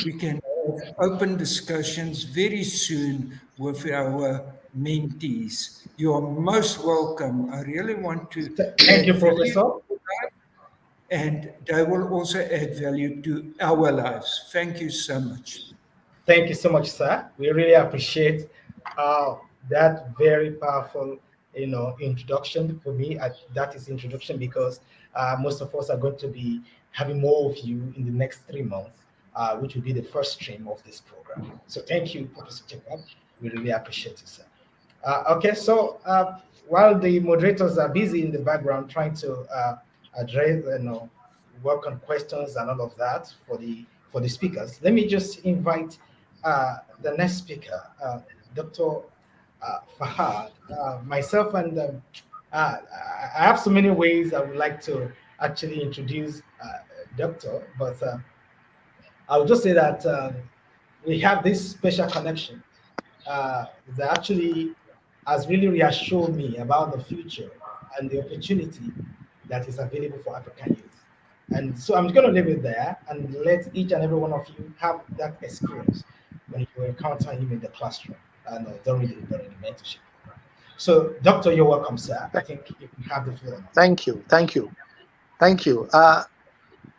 we can have open discussions very soon with our mentees. You are most welcome. I really want to Thank you, add value Professor. to them, and they will also add value to our lives. Thank you so much. Thank you so much, sir. We really appreciate uh, that very powerful, introduction for me. That is introduction because most of us are going to be having more of you in the next 3 months, which will be the first stream of this program. So thank you, Professor Jacob. We really appreciate it, sir. Okay, so while the moderators are busy in the background trying to address, work on questions and all of that for the speakers, let me just invite the next speaker, Dr. Fahad. Myself and I have so many ways I would like to actually introduce Doctor, but I would just say that we have this special connection that actually has really reassured me about the future and the opportunity that is available for African youth. And so I'm going to leave it there and let each and every one of you have that experience when you encounter him in the classroom and during the mentorship program. So, Doctor, you're welcome, sir. I think you can have the floor now. Thank you. Thank you. Thank you.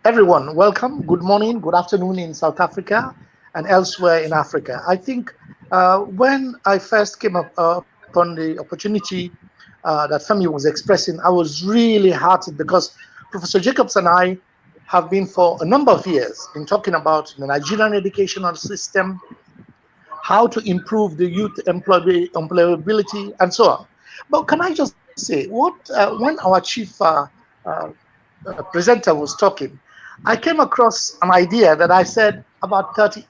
Everyone, welcome. Good morning, good afternoon in South Africa and elsewhere in Africa. I think when I first came upon the opportunity that Femi was expressing, I was really heartened because Professor Jacobs and I have been for a number of years been talking about the Nigerian educational system, how to improve the youth employability, and so on. But can I just say, when our chief presenter was talking, I came across an idea that I said about 30,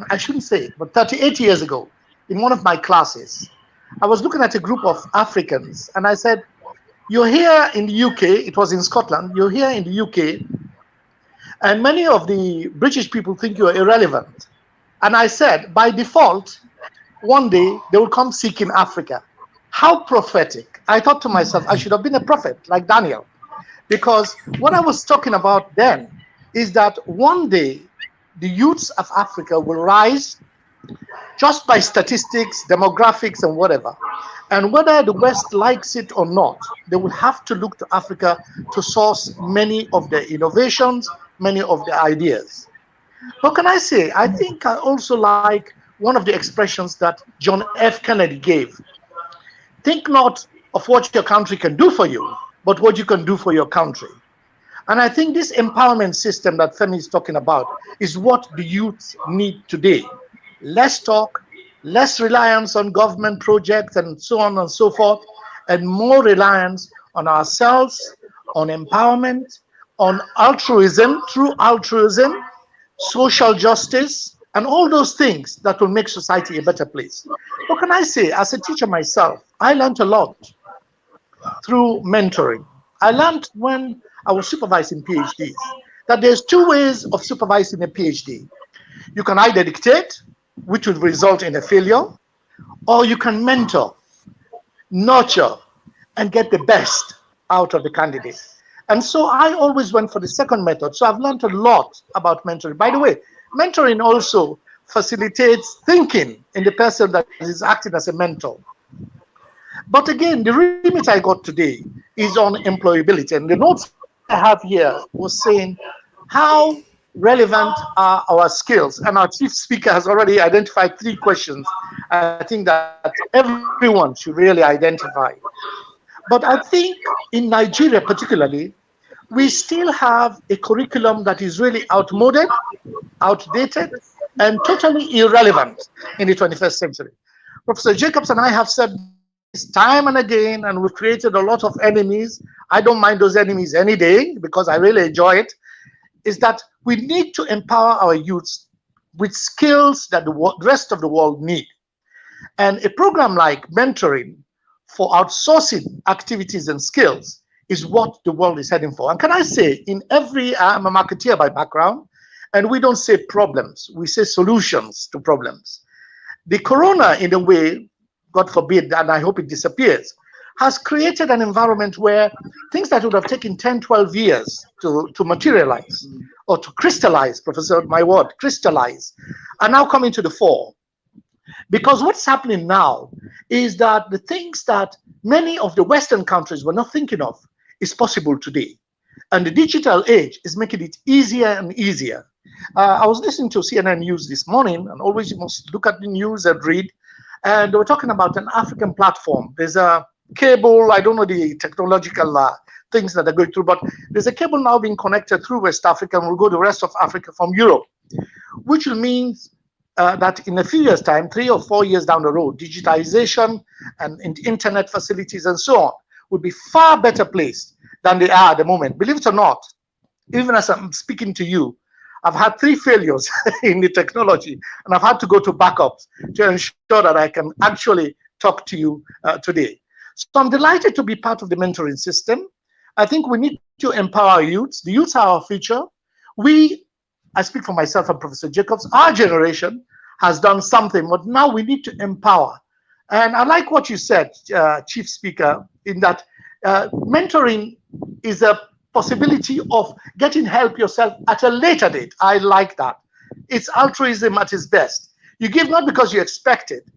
I shouldn't say it, but 38 years ago in one of my classes. I was looking at a group of Africans and I said, you're here in the UK, it was in Scotland, you're here in the UK, and many of the British people think you're irrelevant. And I said, by default, one day they will come seeking Africa. How prophetic. I thought to myself, I should have been a prophet like Daniel. Because what I was talking about then is that one day the youths of Africa will rise just by statistics, demographics, and whatever. And whether the West likes it or not, they will have to look to Africa to source many of their innovations, many of their ideas. What can I say? I think I also like one of the expressions that John F. Kennedy gave. Think not of what your country can do for you, but what you can do for your country. And I think this empowerment system that Femi is talking about is what the youth need today. Less talk, less reliance on government projects and so on and so forth, and more reliance on ourselves, on empowerment, on altruism, true altruism, social justice, and all those things that will make society a better place. What can I say? As a teacher myself, I learned a lot through mentoring. I learned when I was supervising PhDs that there's two ways of supervising a PhD. You can either dictate, which would result in a failure, or you can mentor, nurture, and get the best out of the candidate. And so I always went for the second method. So I've learned a lot about mentoring. By the way, mentoring also facilitates thinking in the person that is acting as a mentor. But again, the remit I got today is on employability. And the notes I have here was saying how relevant are our skills. And our chief speaker has already identified 3 questions I think that everyone should really identify. But I think in Nigeria particularly, we still have a curriculum that is really outmoded, outdated, and totally irrelevant in the 21st century. Professor Jacobs and I have said this time and again, and we've created a lot of enemies. I don't mind those enemies any day because I really enjoy it, is that we need to empower our youths with skills that the rest of the world need. And a program like mentoring for outsourcing activities and skills is what the world is heading for. And can I say, I'm a marketeer by background, and we don't say problems, we say solutions to problems. The corona, in a way, God forbid, and I hope it disappears, has created an environment where things that would have taken 10, 12 years to materialize or to crystallize, Professor, my word, crystallize, are now coming to the fore. Because what's happening now is that the things that many of the Western countries were not thinking of is possible today. And the digital age is making it easier and easier. I was listening to CNN News this morning, and always you must look at the news and read. And they were talking about an African platform. There's a cable, I don't know the technological things that are going through, but there's a cable now being connected through West Africa and will go to the rest of Africa from Europe, which will mean that in a few years' time, 3 or 4 years down the road, digitization and internet facilities and so on would be far better placed than they are at the moment. Believe it or not, even as I'm speaking to you, I've had 3 failures in the technology, and I've had to go to backups to ensure that I can actually talk to you today. So I'm delighted to be part of the mentoring system. I think we need to empower our youths. The youths are our future. I speak for myself and Professor Jacobs, our generation has done something, but now we need to empower. And I like what you said, Chief Speaker, in that mentoring is a possibility of getting help yourself at a later date. I like that. It's altruism at its best. You give not because you expect it,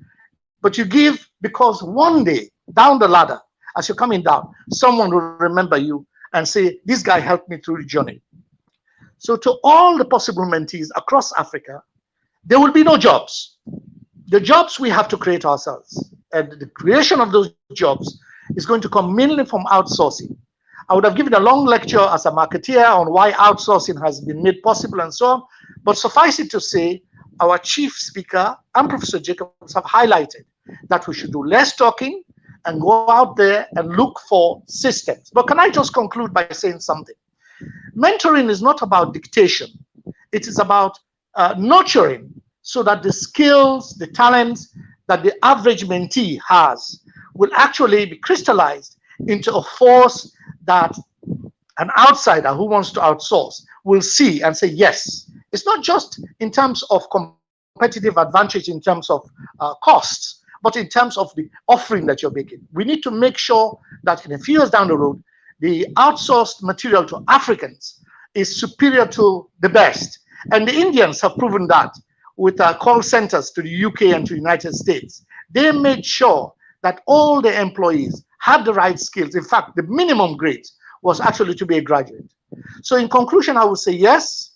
but you give because one day down the ladder, as you're coming down, someone will remember you and say, this guy helped me through the journey. So to all the possible mentees across Africa, there will be no jobs. The jobs we have to create ourselves. And the creation of those jobs is going to come mainly from outsourcing. I would have given a long lecture as a marketeer on why outsourcing has been made possible and so on. But suffice it to say, our chief speaker and Professor Jacobs have highlighted that we should do less talking and go out there and look for systems. But can I just conclude by saying something? Mentoring is not about dictation. It is about nurturing so that the skills, the talents that the average mentee has will actually be crystallized into a force that an outsider who wants to outsource will see and say, yes. It's not just in terms of competitive advantage in terms of costs, but in terms of the offering that you're making. We need to make sure that in a few years down the road, the outsourced material to Africans is superior to the best. And the Indians have proven that with call centers to the UK and to the United States. They made sure that all the employees had the right skills. In fact, the minimum grade was actually to be a graduate. So in conclusion, I would say yes,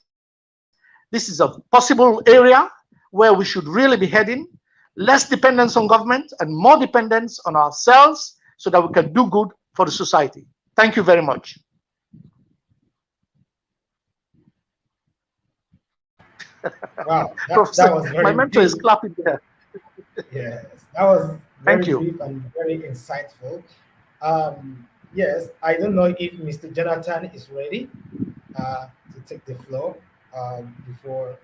this is a possible area where we should really be heading. Less dependence on government and more dependence on ourselves so that we can do good for the society. Thank you very much. Wow, Professor, that was my very mentor is deep. clapping there. Yes, that was very Thank you. deep and very insightful. Yes, I don't know if Mr. Jonathan is ready to take the floor before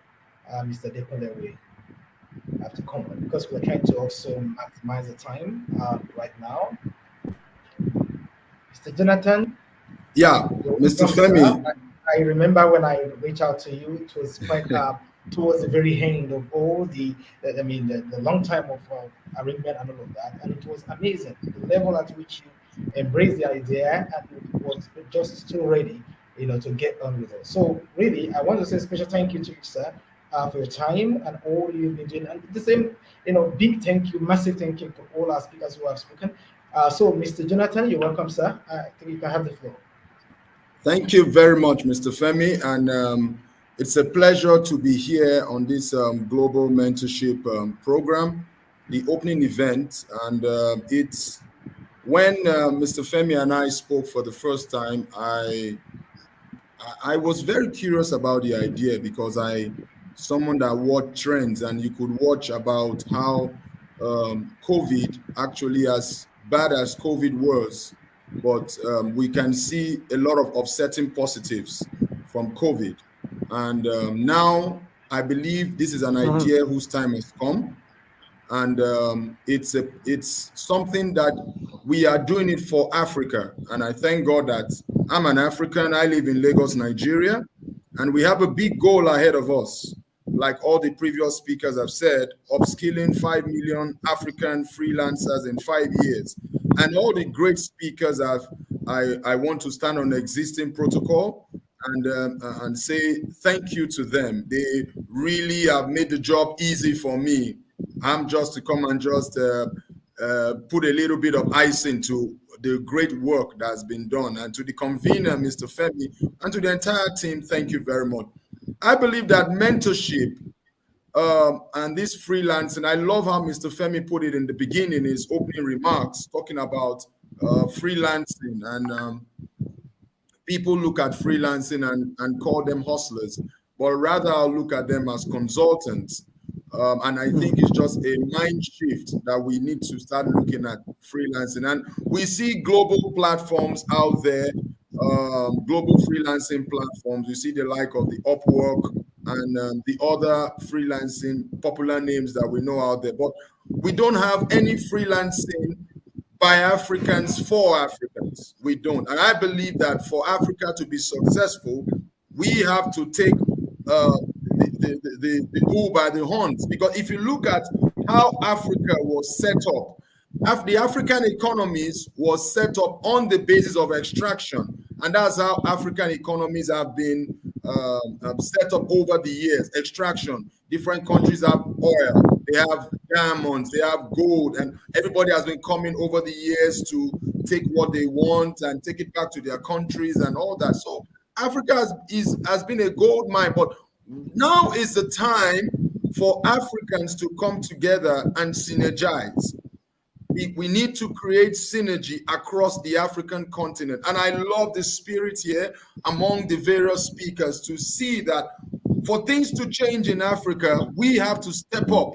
Mr. Depole will have to come on because we're trying to also maximize the time right now. Mr. Jonathan, Yeah, you're Mr. welcome, sir. Femi. I remember when I reached out to you, it was quite towards the very end of all the long time of arrangement and all of that, and it was amazing the level at which you embraced the idea and was just so ready, to get on with it. So really, I want to say a special thank you to you, sir, for your time and all you've been doing, and the same, big thank you, massive thank you to all our speakers who have spoken. So, Mr. Jonathan, you're welcome, sir. I think you can have the floor. Thank you very much, Mr. Femi. And it's a pleasure to be here on this global mentorship program, the opening event. And it's when Mr. Femi and I spoke for the first time, I was very curious about the idea because someone that watched trends, and you could watch about how COVID, actually, as bad as COVID was, but we can see a lot of offsetting positives from COVID. And now I believe this is an idea whose time has come. And it's something that we are doing it for Africa. And I thank God that I'm an African. I live in Lagos, Nigeria, and we have a big goal ahead of us. Like all the previous speakers have said, upskilling 5 million African freelancers in 5 years. And all the great speakers I want to stand on the existing protocol and say thank you to them. They really have made the job easy for me. I'm just to come and just put a little bit of icing to the great work that's been done. And to the convener, Mr. Femi, and to the entire team, thank you very much. I believe that mentorship and this freelancing, I love how Mr. Femi put it in the beginning, his opening remarks, talking about freelancing, and people look at freelancing and call them hustlers, but rather I'll look at them as consultants. And I think it's just a mind shift that we need to start looking at freelancing. And we see global platforms out there, global freelancing platforms. You see the like of the Upwork and the other freelancing popular names that we know out there. But we don't have any freelancing by Africans for Africans. We don't. And I believe that for Africa to be successful, we have to take the bull by the horns. Because if you look at how Africa was set up, the African economies was set up on the basis of extraction. And that's how African economies have been set up over the years. Extraction. Different countries have oil, they have diamonds, they have gold, and everybody has been coming over the years to take what they want and take it back to their countries and all that. So Africa has been a gold mine, but now is the time for Africans to come together and synergize. We need to create synergy across the African continent. And I love the spirit here among the various speakers to see that for things to change in Africa, we have to step up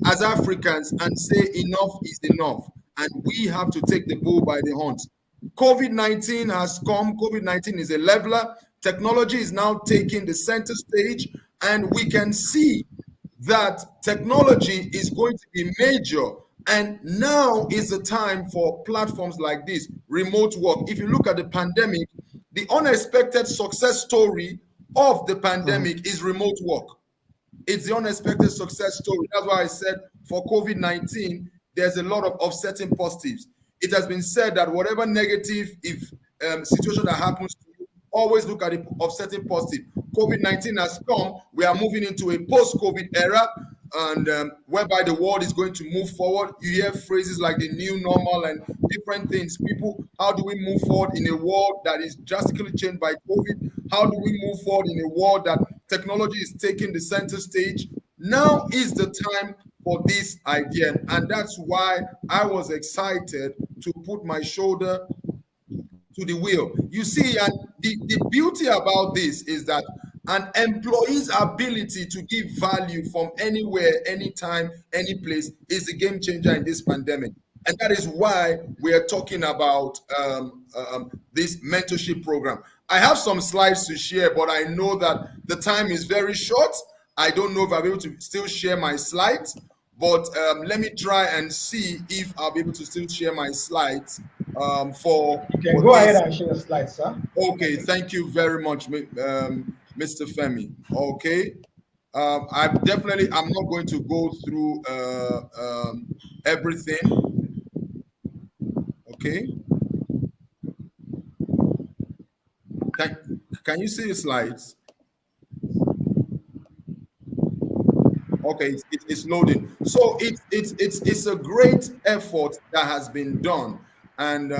as Africans and say enough is enough. And we have to take the bull by the horns. COVID-19 has come. COVID-19 is a leveler. Technology is now taking the center stage, and we can see that technology is going to be major. And now is the time for platforms like this, remote work. If you look at the pandemic, the unexpected success story of the pandemic is remote work. It's the unexpected success story. That's why I said for COVID-19, there's a lot of offsetting positives. It has been said that whatever negative situation that happens to you, always look at the offsetting positive. COVID-19 has come. We are moving into a post-COVID era, and whereby the world is going to move forward. You hear phrases like the new normal and different things. People, how do we move forward in a world that is drastically changed by COVID? How do we move forward in a world that technology is taking the center stage? Now is the time for this idea, and that's why I was excited to put my shoulder to the wheel. You see, and the beauty about this is that an employee's ability to give value from anywhere, anytime, any place is a game changer in this pandemic. And that is why we are talking about this mentorship program. I have some slides to share, but I know that the time is very short. I don't know if I'll be able to still share my slides, but let me try and see if I'll be able to still share my slides for. You can go ahead and share the slides, sir. Okay, thank you very much, Mr. Femi. Okay, I'm not going to go through everything. Okay, can you see the slides? Okay, it's loading. So it's a great effort that has been done, and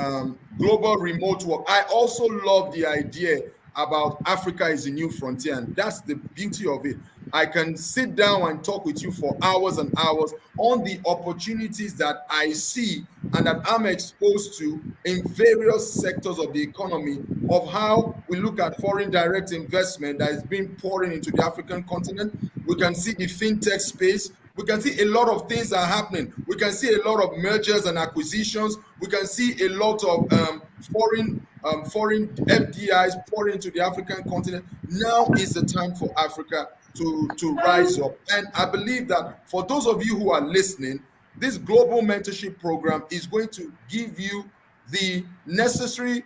global remote work. I also love the idea about Africa is a new frontier, and that's the beauty of it. I can sit down and talk with you for hours and hours on the opportunities that I see and that I'm exposed to in various sectors of the economy, of how we look at foreign direct investment that is being pouring into the African continent. We can see the fintech space. We can see a lot of things are happening. We can see a lot of mergers and acquisitions. We can see a lot of foreign FDIs pouring into the African continent. Now is the time for Africa to rise up. And I believe that for those of you who are listening, this global mentorship program is going to give you the necessary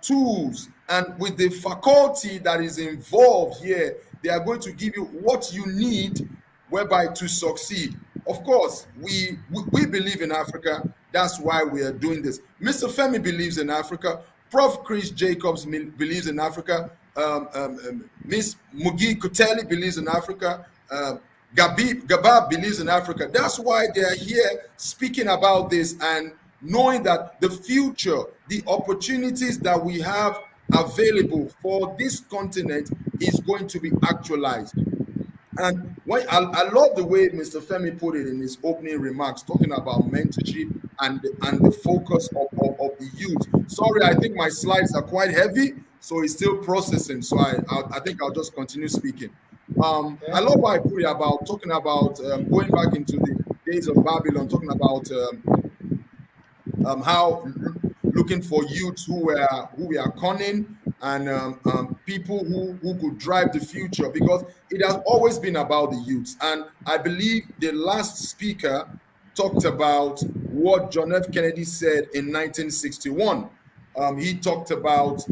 tools, and with the faculty that is involved here, they are going to give you what you need whereby to succeed. Of course, we believe in Africa. That's why we are doing this. Mr. Femi believes in Africa. Prof. Chris Jacobs believes in Africa. Miss Mugi Kuteli believes in Africa. Gabab believes in Africa. That's why they are here speaking about this and knowing that the future, the opportunities that we have available for this continent is going to be actualized. And I love the way Mr. Femi put it in his opening remarks, talking about mentorship and the focus of the youth. Sorry, I think my slides are quite heavy, so it's still processing. So I think I'll just continue speaking. I love how I put it about talking about going back into the days of Babylon, talking about how looking for youths who were cunning and people who could drive the future, because it has always been about the youths. And I believe the last speaker talked about what John F. Kennedy said in 1961. He talked about,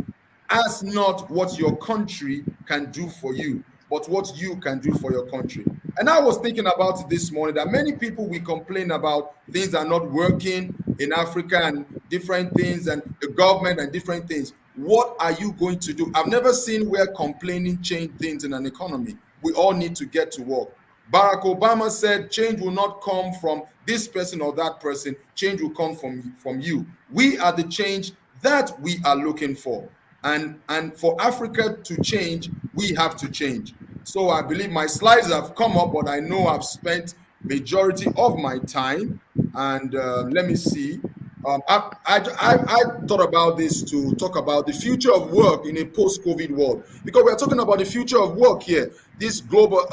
ask not what your country can do for you, but what you can do for your country. And I was thinking about it this morning, that many people, we complain about things are not working in Africa and different things and the government and different things. what are you going to do? I've never seen where complaining changed things in an economy. We all need to get to work. Barack Obama said change will not come from this person or that person. Change will come from you. We are the change that we are looking for. And for Africa to change, we have to change. So I believe my slides have come up, but I know I've spent majority of my time. And let me see. I thought about this to talk about the future of work in a post-COVID world, because we're talking about the future of work here. This global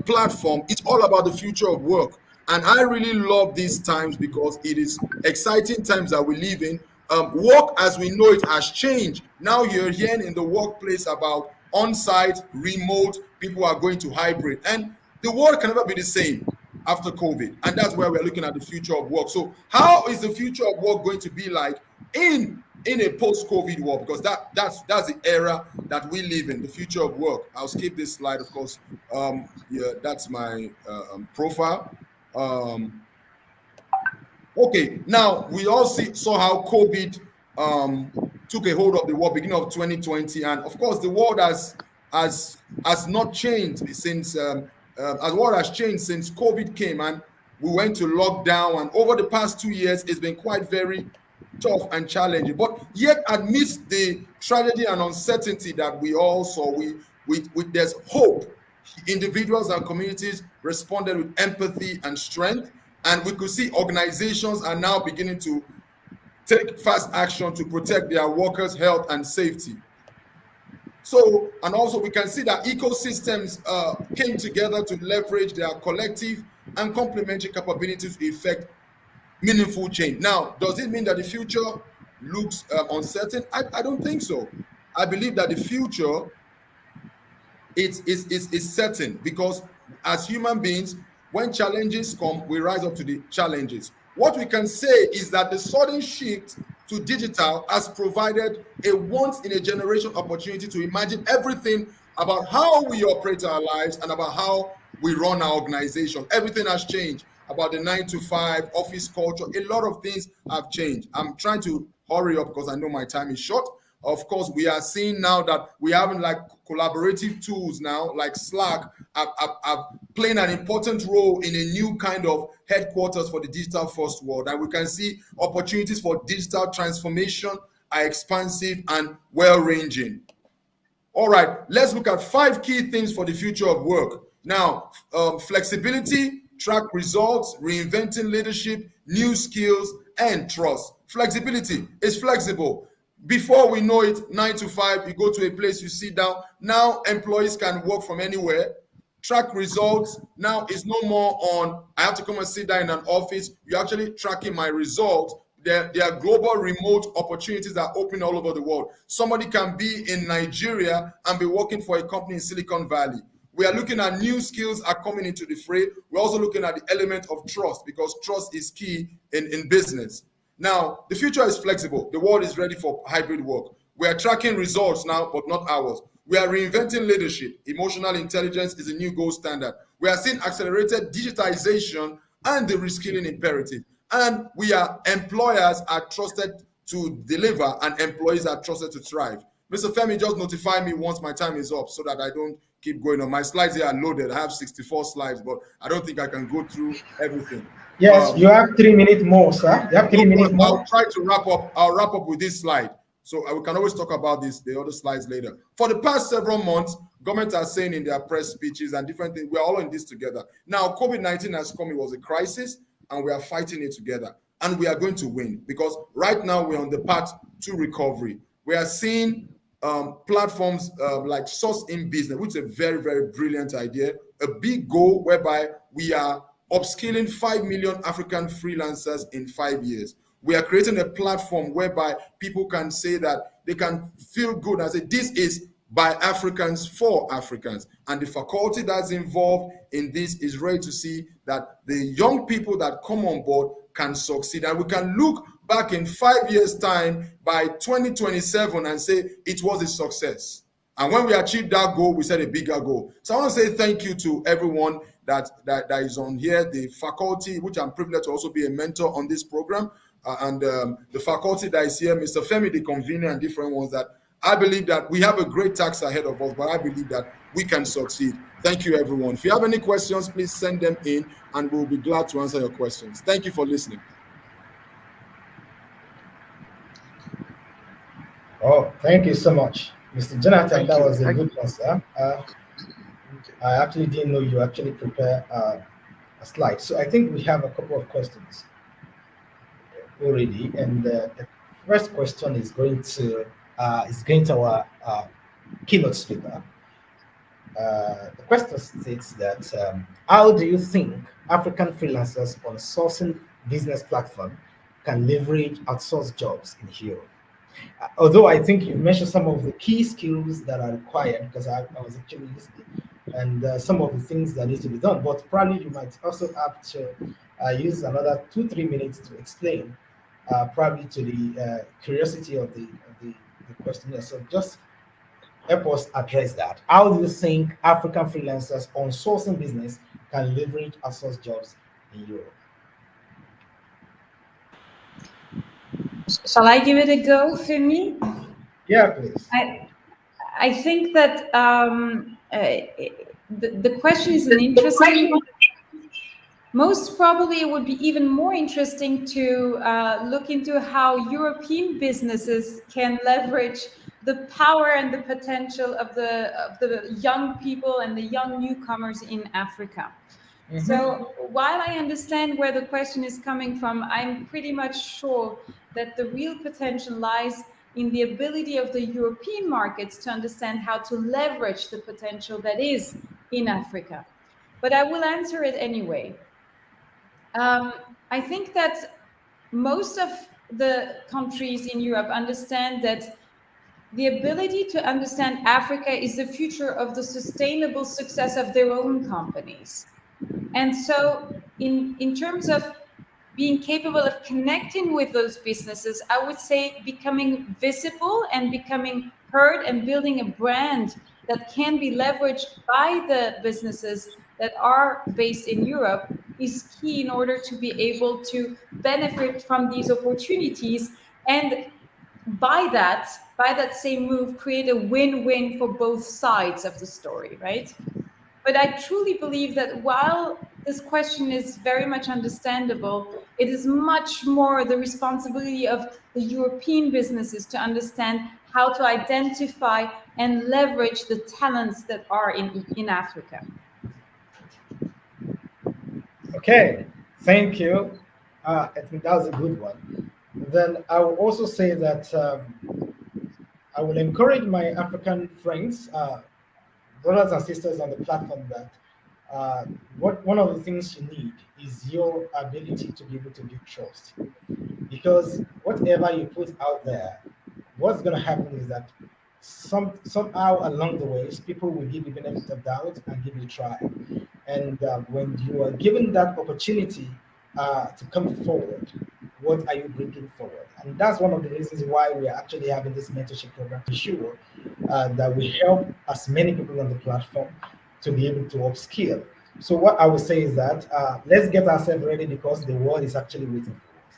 platform, it's all about the future of work. And I really love these times because it is exciting times that we live in. Work as we know it has changed. Now you're hearing in the workplace about on-site, remote, people are going to hybrid. And the world can never be the same after COVID. And that's where we're looking at the future of work. So how is the future of work going to be like in a post-COVID world? Because that's the era that we live in, the future of work. I'll skip this slide, of course. Yeah, that's my profile. Okay, now we all saw how COVID took a hold of the world beginning of 2020, and of course the world has not changed since as the world has changed since COVID came and we went to lockdown. And over the past 2 years, it's been quite very tough and challenging. But yet, amidst the tragedy and uncertainty that we all saw, there's hope. Individuals and communities responded with empathy and strength, and we could see organizations are now beginning to take fast action to protect their workers' health and safety. So, and also we can see that ecosystems came together to leverage their collective and complementary capabilities to effect meaningful change. Now, does it mean that the future looks uncertain? I don't think so. I believe that the future is certain, because as human beings, when challenges come, we rise up to the challenges. What we can say is that the sudden shift to digital has provided a once-in-a-generation opportunity to imagine everything about how we operate our lives and about how we run our organization. Everything has changed about the 9-to-5 office culture. A lot of things have changed. I'm trying to hurry up because I know my time is short. Of course, we are seeing now that we have like collaborative tools now, like Slack, are playing an important role in a new kind of headquarters for the digital first world. And we can see opportunities for digital transformation are expansive and well-ranging. All right, let's look at 5 key things for the future of work. Now, flexibility, track results, reinventing leadership, new skills, and trust. Flexibility is flexible. Before we know it, 9-to-5, you go to a place, you sit down. Now employees can work from anywhere. Track results. Now it's no more on, I have to come and sit down in an office. You're actually tracking my results. There are global remote opportunities that are open all over the world. Somebody can be in Nigeria and be working for a company in Silicon Valley. We are looking at new skills are coming into the fray. We're also looking at the element of trust, because trust is key in business. Now, the future is flexible. The world is ready for hybrid work. We are tracking results now, but not ours. We are reinventing leadership. Emotional intelligence is a new gold standard. We are seeing accelerated digitization and the reskilling imperative. And employers are trusted to deliver and employees are trusted to thrive. Mr. Femi, just notify me once my time is up so that I don't keep going on. My slides here are loaded. I have 64 slides, but I don't think I can go through everything. Yes, you have 3 minutes more, sir. You have 3 minutes more. I'll try to wrap up. I'll wrap up with this slide. So we can always talk about the other slides later. For the past several months, governments are saying in their press speeches and different things, we're all in this together. Now, COVID-19 has come. It was a crisis, and we are fighting it together. And we are going to win, because right now we're on the path to recovery. We are seeing platforms like SourceIn business, which is a very, very brilliant idea, a big goal whereby we are upskilling 5 million African freelancers in 5 years. We are creating a platform whereby people can say that they can feel good and say, this is by Africans for Africans. And the faculty that's involved in this is ready to see that the young people that come on board can succeed. And we can look back in 5 years' time by 2027 and say it was a success. And when we achieved that goal, we set a bigger goal. So I want to say thank you to everyone that is on here, the faculty, which I'm privileged to also be a mentor on this program. and the faculty that is here, Mr. Femi, the convener, and different ones, that I believe that we have a great task ahead of us, but I believe that we can succeed. Thank you, everyone. If you have any questions, please send them in, and we'll be glad to answer your questions. Thank you for listening. Oh, thank you so much, Mr. Jonathan. Thank That you. was a good one, sir. I actually didn't know you actually prepare a slide. So I think we have a couple of questions already, and the first question is going to our keynote speaker. The question states that how do you think African freelancers on sourcing business platform can leverage outsourced jobs in Europe? Although I think you mentioned some of the key skills that are required, because I was actually listening, and some of the things that need to be done, but probably you might also have to use another 2-3 minutes to explain, probably to the curiosity of the questionnaire. So just help us address that. How do you think African freelancers on sourcing business can leverage outsourced jobs in Europe? Shall I give it a go, Femi? Yeah, please. I think that the question is an interesting one. Most probably, it would be even more interesting to look into how European businesses can leverage the power and the potential of the young people and the young newcomers in Africa. So while I understand where the question is coming from, I'm pretty much sure that the real potential lies in the ability of the European markets to understand how to leverage the potential that is in Africa. But I will answer it anyway. I think that most of the countries in Europe understand that the ability to understand Africa is the future of the sustainable success of their own companies. And so in terms of being capable of connecting with those businesses, I would say becoming visible and becoming heard and building a brand that can be leveraged by the businesses that are based in Europe is key in order to be able to benefit from these opportunities, and by that same move create a win-win for both sides of the story, right? But I truly believe that while this question is very much understandable, it is much more the responsibility of the European businesses to understand how to identify and leverage the talents that are in Africa. Okay, thank you. I think that was a good one. Then I will also say that I will encourage my African friends, brothers and sisters on the platform, that one of the things you need is your ability to be able to build trust. Because whatever you put out there, what's going to happen is that somehow along the ways, people will give you benefit of doubt and give you a try. And when you are given that opportunity to come forward, what are you bringing forward? And that's one of the reasons why we are actually having this mentorship program to ensure that we help as many people on the platform to be able to upskill. So what I would say is that let's get ourselves ready, because the world is actually waiting for us.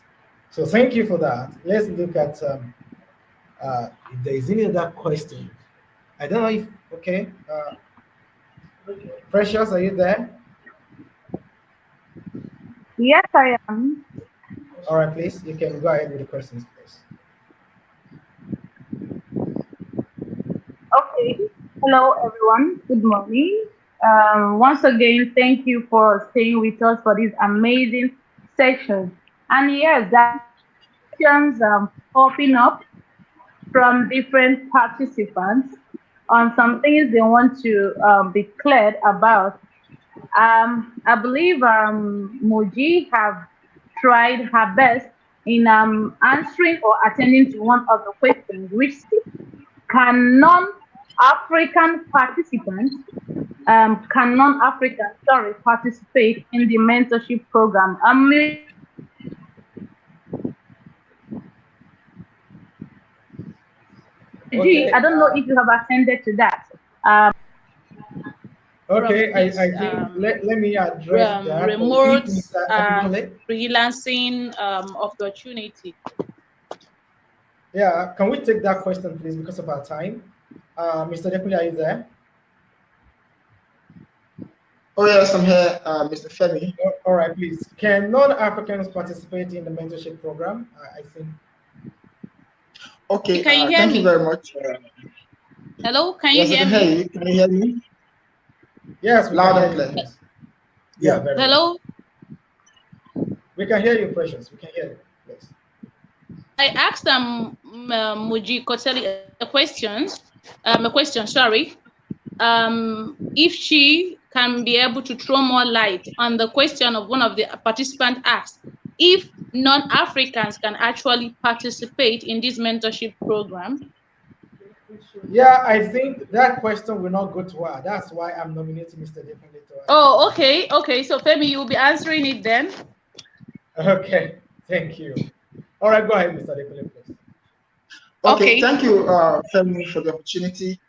So thank you for that. Let's look at if there is any other question. I don't know if, okay, Precious, are you there? Yes, I am. All right, please, you can go ahead with the questions, please. Okay. Hello, everyone. Good morning. Once again, thank you for staying with us for this amazing session. And yes, there are questions popping up from different participants on some things they want to be cleared about. I believe Moji have tried her best in answering or attending to one of the questions, which can non-African participants, participate in the mentorship program? Okay. I don't know if you have attended to that. Okay, from this I think let me address that. Or if remote Mr. Adekunle, freelancing opportunity. yeah, can we take that question, please, because of our time? Mr. Adekunle, are you there? Oh yes, I'm here, Mr. Femi. All right, please. Can non-Africans participate in the mentorship program? I think. Okay, Can you hear thank you me? very much. Hello, can you Yes, I hear can hear me? you. Can you hear me? Yes, we can Loud hear and you, clear. please. Yeah, Yeah. very well. Hello. We can hear you, Precious. We can hear you. Yes. I asked Muji Koteli a question, sorry. If she can be able to throw more light on the question of one of the participants asked, if non-Africans can actually participate in this mentorship program. Yeah, I think that question will not go to her. That's why I'm nominating Mr. Definitely to Oh, okay, okay. So Femi, you'll be answering it then. Okay, thank you. All right, go ahead, Mr. Definitely, please. Okay, Okay. thank you, Femi, for the opportunity.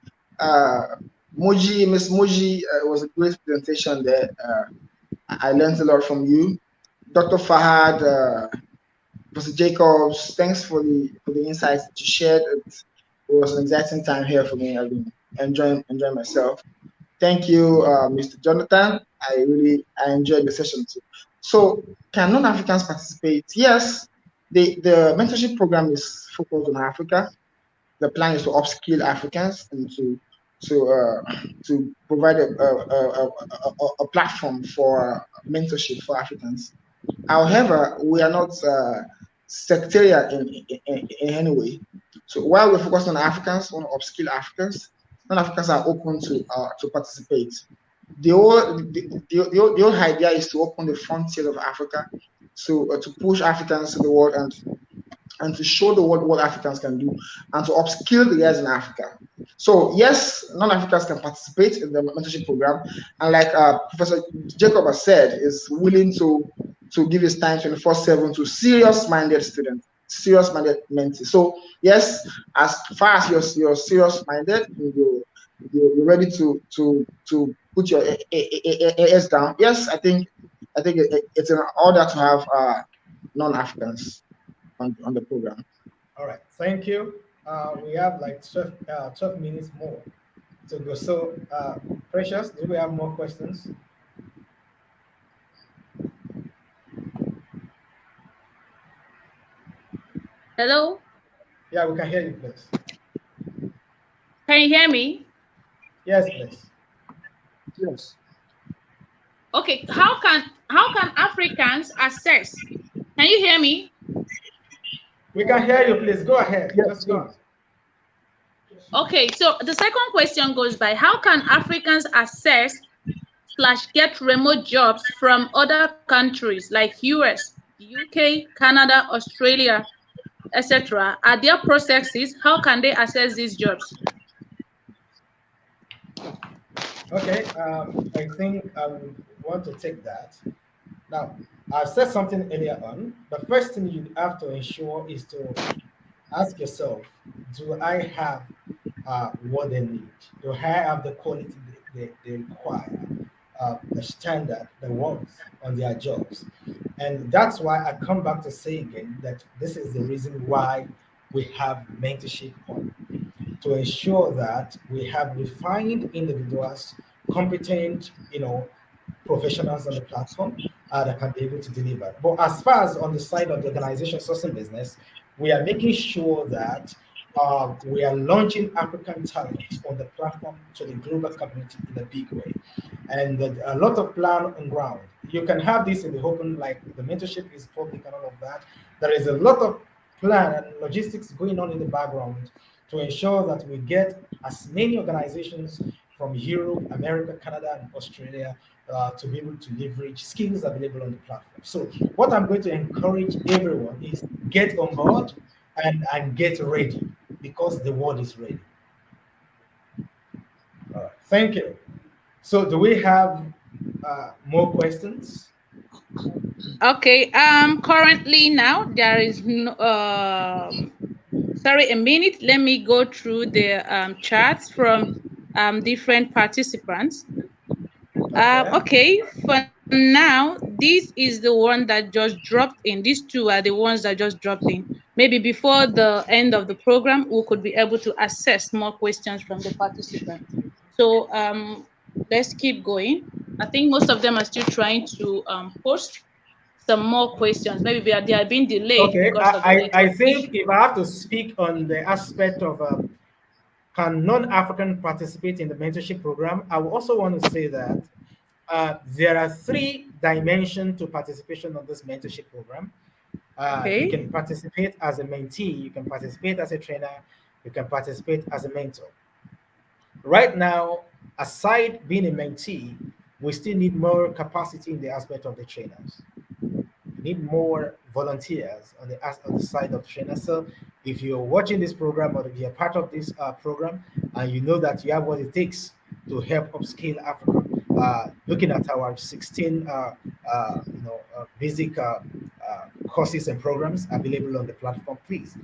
Miss Moji, it was a great presentation there. I learned a lot from you. Dr. Fahad, Professor Jacobs, thanks for the insights that you shared. It was an exciting time here for me. I've been enjoying myself. Thank you, Mr. Jonathan. I enjoyed the session too. So, can non-Africans participate? Yes, the mentorship program is focused on Africa. The plan is to upskill Africans and to provide a platform for mentorship for Africans. However, we are not sectarian in any way. So while we're focused on Africans, on upskill Africans, non-Africans are open to participate. The whole idea is to open the frontiers of Africa, to push Africans to the world and to show the world what Africans can do and to upskill the guys in Africa. So yes, non-Africans can participate in the mentorship program, and like Professor Jacob has said, is willing to give his time 24/7 to serious-minded students, serious-minded mentees. So yes, as far as you're serious-minded, you're ready to put your ears down. Yes, I think it's in order to have non-Africans on the program. All right, thank you. We have like 12 minutes more to go. So, Precious, do we have more questions? Hello, Yeah, we can hear you, please. can you hear me? Yes, please. Yes. Okay, how can Africans access? Can you hear me? We can hear you, please. Go ahead. Yes, Just go. Okay, so the second question goes by, how can Africans access / get remote jobs from other countries like US, UK, Canada, Australia, etc.? Are there processes? How can they access these jobs? Okay, I think I would want to take that. Now, I said something earlier on. The first thing you have to ensure is to ask yourself, do I have what they need? Do I have the quality they require? The standard, the worth on their jobs. And that's why I come back to say again that this is the reason why we have mentorship on, to ensure that we have refined individuals, competent, professionals on the platform that can be able to deliver. But as far as on the side of the organization sourcing business, we are making sure that we are launching African talent on the platform to the global community in a big way. And a lot of plan on ground. You can have this in the open, like the mentorship is public and all of that. There is a lot of plan and logistics going on in the background to ensure that we get as many organizations from Europe, America, Canada, and Australia to be able to leverage skills available on the platform. So what I'm going to encourage everyone is get on board and get ready because the world is ready. All right, thank you. So do we have more questions? Okay, currently now there is no, sorry, a minute. Let me go through the charts from different participants. Okay, for now, this is the one that just dropped in. These two are the ones that just dropped in. Maybe before the end of the program, we could be able to assess more questions from the participants. So let's keep going. I think most of them are still trying to post some more questions. Maybe they are being delayed Okay, because of the I network think issue. if I have to speak on the aspect of can non-African participate in the mentorship program, I would also want to say that there are three dimensions to participation on this mentorship program. You Okay. can participate as a mentee, you can participate as a trainer, you can participate as a mentor. Right now, aside being a mentee, we still need more capacity in the aspect of the trainers. We need more volunteers on the side of trainers. So if you're watching this program or if you're part of this program and you know that you have what it takes to help upscale Africa, looking at our 16 basic courses and programs available on the platform, please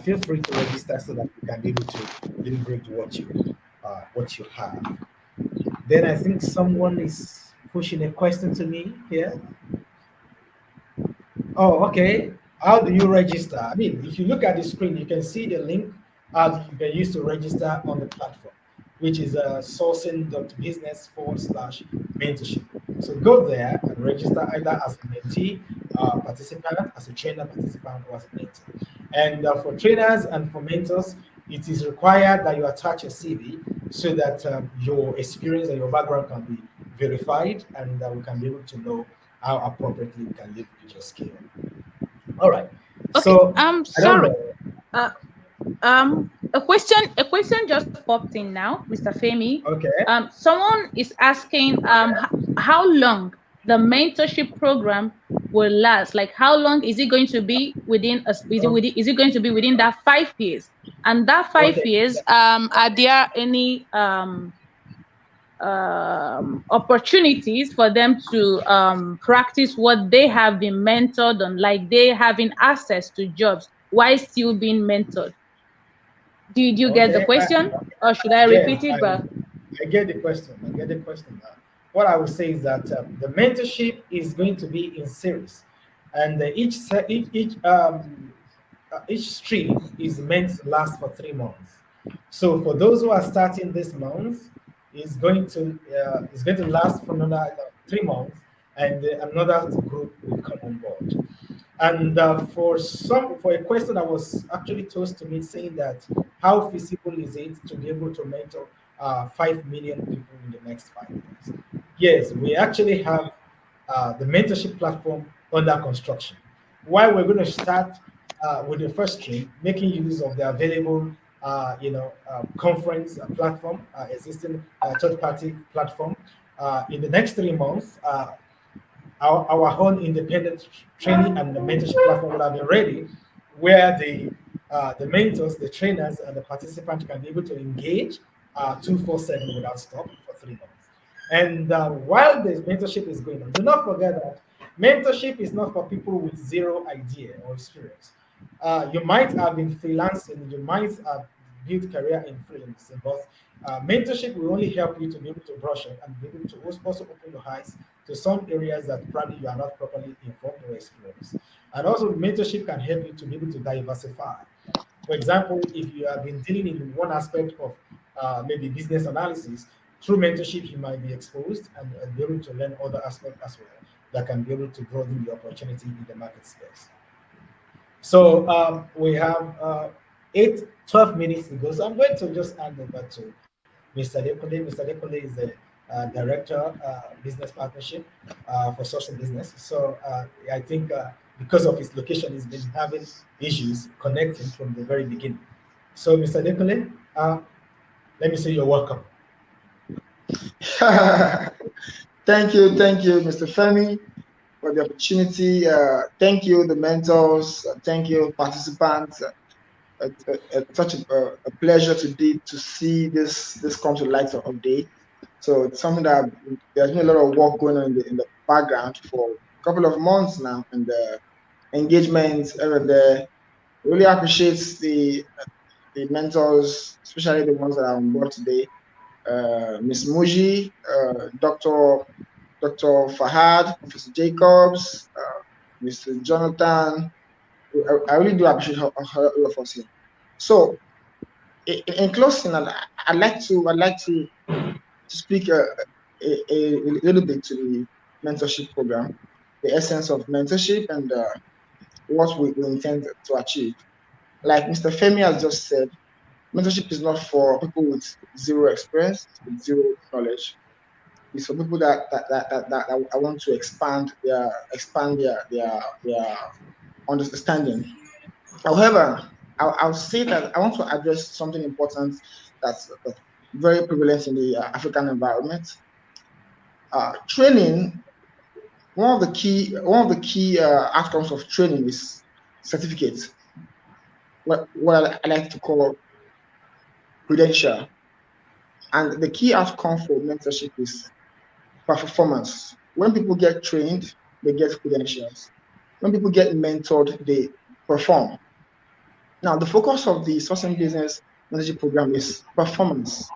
feel free to register so that we can be able to leverage what you have. Then I think someone is pushing a question to me here. Oh, okay. How do you register? I mean, if you look at the screen, you can see the link that you can use to register on the platform, which is sourcing.business/mentorship. So go there and register either as a mentee participant, as a trainer participant, or as a mentor. And for trainers and for mentors, it is required that you attach a CV so that your experience and your background can be verified and we can be able to know how appropriately we can leverage your skill. All right. Okay. So I don't Sorry. know. Uh, a question just popped in now, Mr. Femi. Okay. Someone is asking how long the mentorship program will last. Like, how long is it going to be within us? Is it going to be within that 5 years? And that five Okay. years, are there any opportunities for them to practice what they have been mentored on, like they having access to jobs while still being mentored? Did you get the Okay. question, or should I Yes, repeat it back? I get the question. I get the question. What I would say is that the mentorship is going to be in series, and each stream is meant to last for 3 months. So for those who are starting this month, it's going to last for another 3 months, and another group will come on board. And for a question that was actually posed to me saying that how feasible is it to be able to mentor 5 million people in the next 5 years? Yes, we actually have the mentorship platform under construction. While we're going to start with the first stream, making use of the available, conference platform, existing third-party platform. In the next 3 months, our own independent training and the mentorship platform will have been ready, where the mentors, the trainers, and the participants can be able to engage 247 without stop for 3 months. And while the mentorship is going on, do not forget that mentorship is not for people with zero idea or experience. You might have been freelancing, you might have built career in freelancing, but mentorship will only help you to be able to brush up and be able to also open your eyes to some areas that probably you are not properly informed or experienced. And also, mentorship can help you to be able to diversify. For example, if you have been dealing in one aspect of maybe business analysis, through mentorship, you might be exposed and be able to learn other aspects as well that can be able to broaden the opportunity in the market space. So we have 12 minutes to go. So I'm going to just hand over to Mr. Dekole. Mr. Dekole is the director, business partnership for social business. So I think because of his location, he's been having issues connecting from the very beginning. So, Mr. Dekole, let me say you're welcome. Thank you, Mr. Femi, for the opportunity. Thank you, the mentors. Thank you, participants. Such a pleasure today to see this come to light of day. So it's something that there's been a lot of work going on in the background for a couple of months now, and the engagement over there. Really appreciate the mentors, especially the ones that are on board today. Ms. Muji, Dr. Fahad, Professor Jacobs, Mr. Jonathan. I really do appreciate all of us here. So, in closing, I'd like to speak a little bit to the mentorship program, the essence of mentorship, and what we intend to achieve. Like Mr. Femi has just said, mentorship is not for people with zero experience, with zero knowledge. It's for people that I want to expand their understanding. However, I'll say that I want to address something important that's very prevalent in the African environment. Training, one of the key outcomes of training is certificates, what I like to call credential. And the key outcome for mentorship is performance. When people get trained, they get credentials. When people get mentored, they perform. Now, the focus of the sourcing business mentorship program is performance.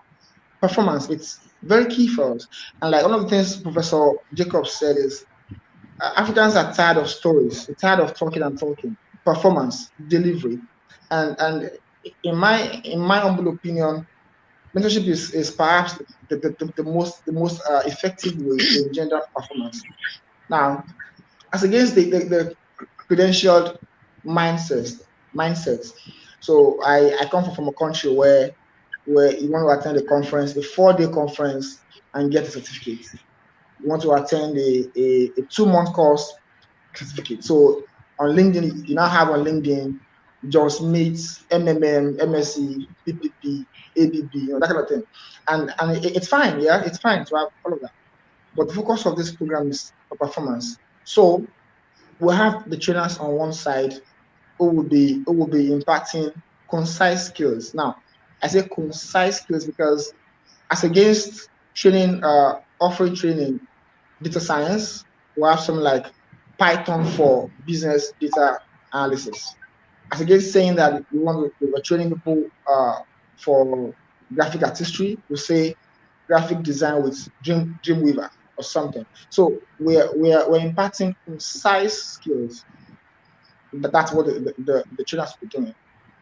Performance, it's very key for us. And like one of the things Professor Jacobs said is Africans are tired of stories, they're tired of talking and talking. Performance, delivery. And in my humble opinion, mentorship is perhaps the most effective way to engender performance. Now, as against the credentialed mindsets mindsets. So I come from a country where you want to attend a conference, a 4-day conference, and get a certificate. You want to attend a 2-month course, certificate. So on LinkedIn, you now have on LinkedIn just meets MMM, MSc, PPP, ABB, that kind of thing. And it's fine, yeah, it's fine to have all of that. But the focus of this program is performance. So we have the trainers on one side who will be imparting concise skills. Now, I say concise skills because as against training, offering training data science, we have something like Python for business data analysis. As against saying that we're training people for graphic artistry, we say graphic design with Dreamweaver or something. So we're imparting concise skills. That's what the trainers will be doing.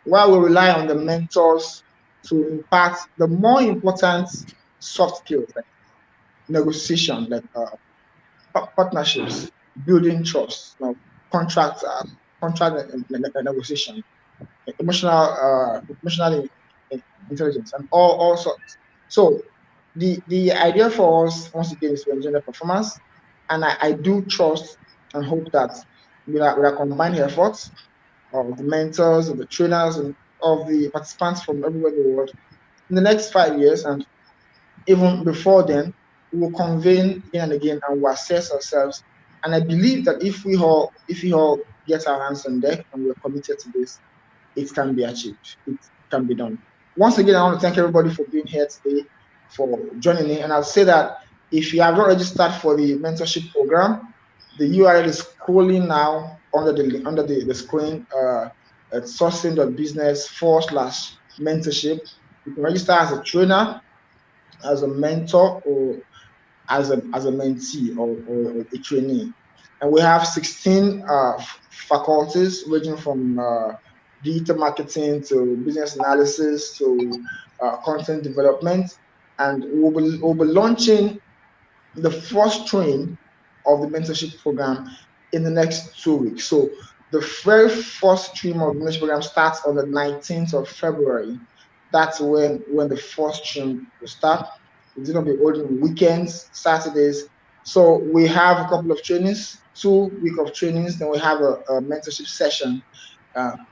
While we rely on the mentors to impart the more important soft skills like negotiation, like partnerships, building trust, contract negotiation, emotional intelligence, and all sorts. So the idea for us once again is to engender performance, and I do trust and hope that with our combined efforts of the mentors, of the trainers, and of the participants from everywhere in the world, in the next 5 years and even before then, we will convene again and again and we'll assess ourselves. And I believe that if we all get our hands on deck and we're committed to this, it can be achieved. It can be done. Once again, I want to thank everybody for being here today, for joining me. And I'll say that if you have not registered for the mentorship program, the URL is scrolling now under the screen at sourcing.business/mentorship. You can register as a trainer, as a mentor, or as a mentee or a trainee. And we have 16 faculties ranging from digital marketing to business analysis to content development. And we'll be launching the first train of the mentorship program in the next 2 weeks. So the very first stream of the mentorship program starts on the 19th of February. That's when the first stream will start. It's going to be holding weekends, Saturdays. So we have a couple of trainings, 2 weeks of trainings, then we have a mentorship session.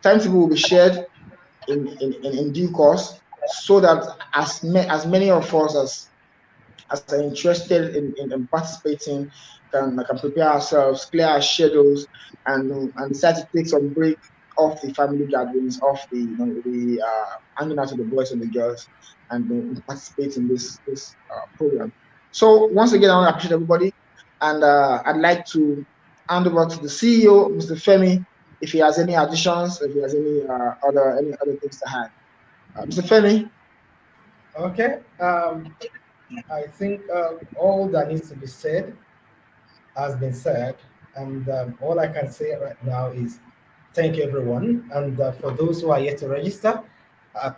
Timetable will be shared in due course so that as many of us as are interested in participating can prepare ourselves, clear our schedules, and decide to take some break off the family gatherings, off the hanging out with the boys and the girls, and participate in this program. So once again, I want to appreciate everybody, and I'd like to hand over to the CEO, Mr. Femi, if he has any additions, if he has any other things to add. Mr. Femi. Okay. I think all that needs to be said has been said, and all I can say right now is thank you, everyone. And for those who are yet to register,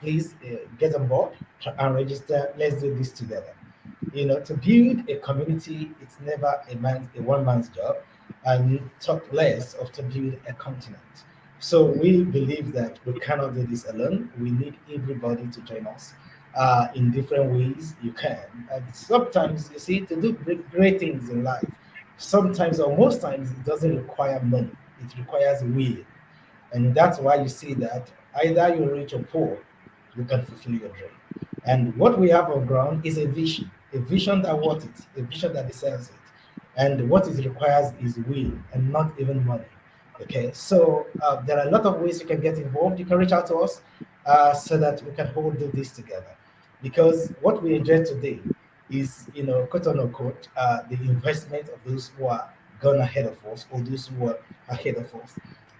please get on board and register. Let's do this together. You know, to build a community, it's never a one man's job, and talk less of to build a continent. So we believe that we cannot do this alone. We need everybody to join us in different ways. You can, and sometimes you see to do great things in life. Sometimes or most times it doesn't require money. It requires will. And that's why you see that either you're rich or poor, you can fulfill your dream. And what we have on ground is a vision that worth it, a vision that deserves it. And what it requires is will and not even money. Okay, so there are a lot of ways you can get involved. You can reach out to us so that we can all do this together. Because what we enjoy today is, you know, quote unquote, the investment of those who are gone ahead of us or those who are ahead of us.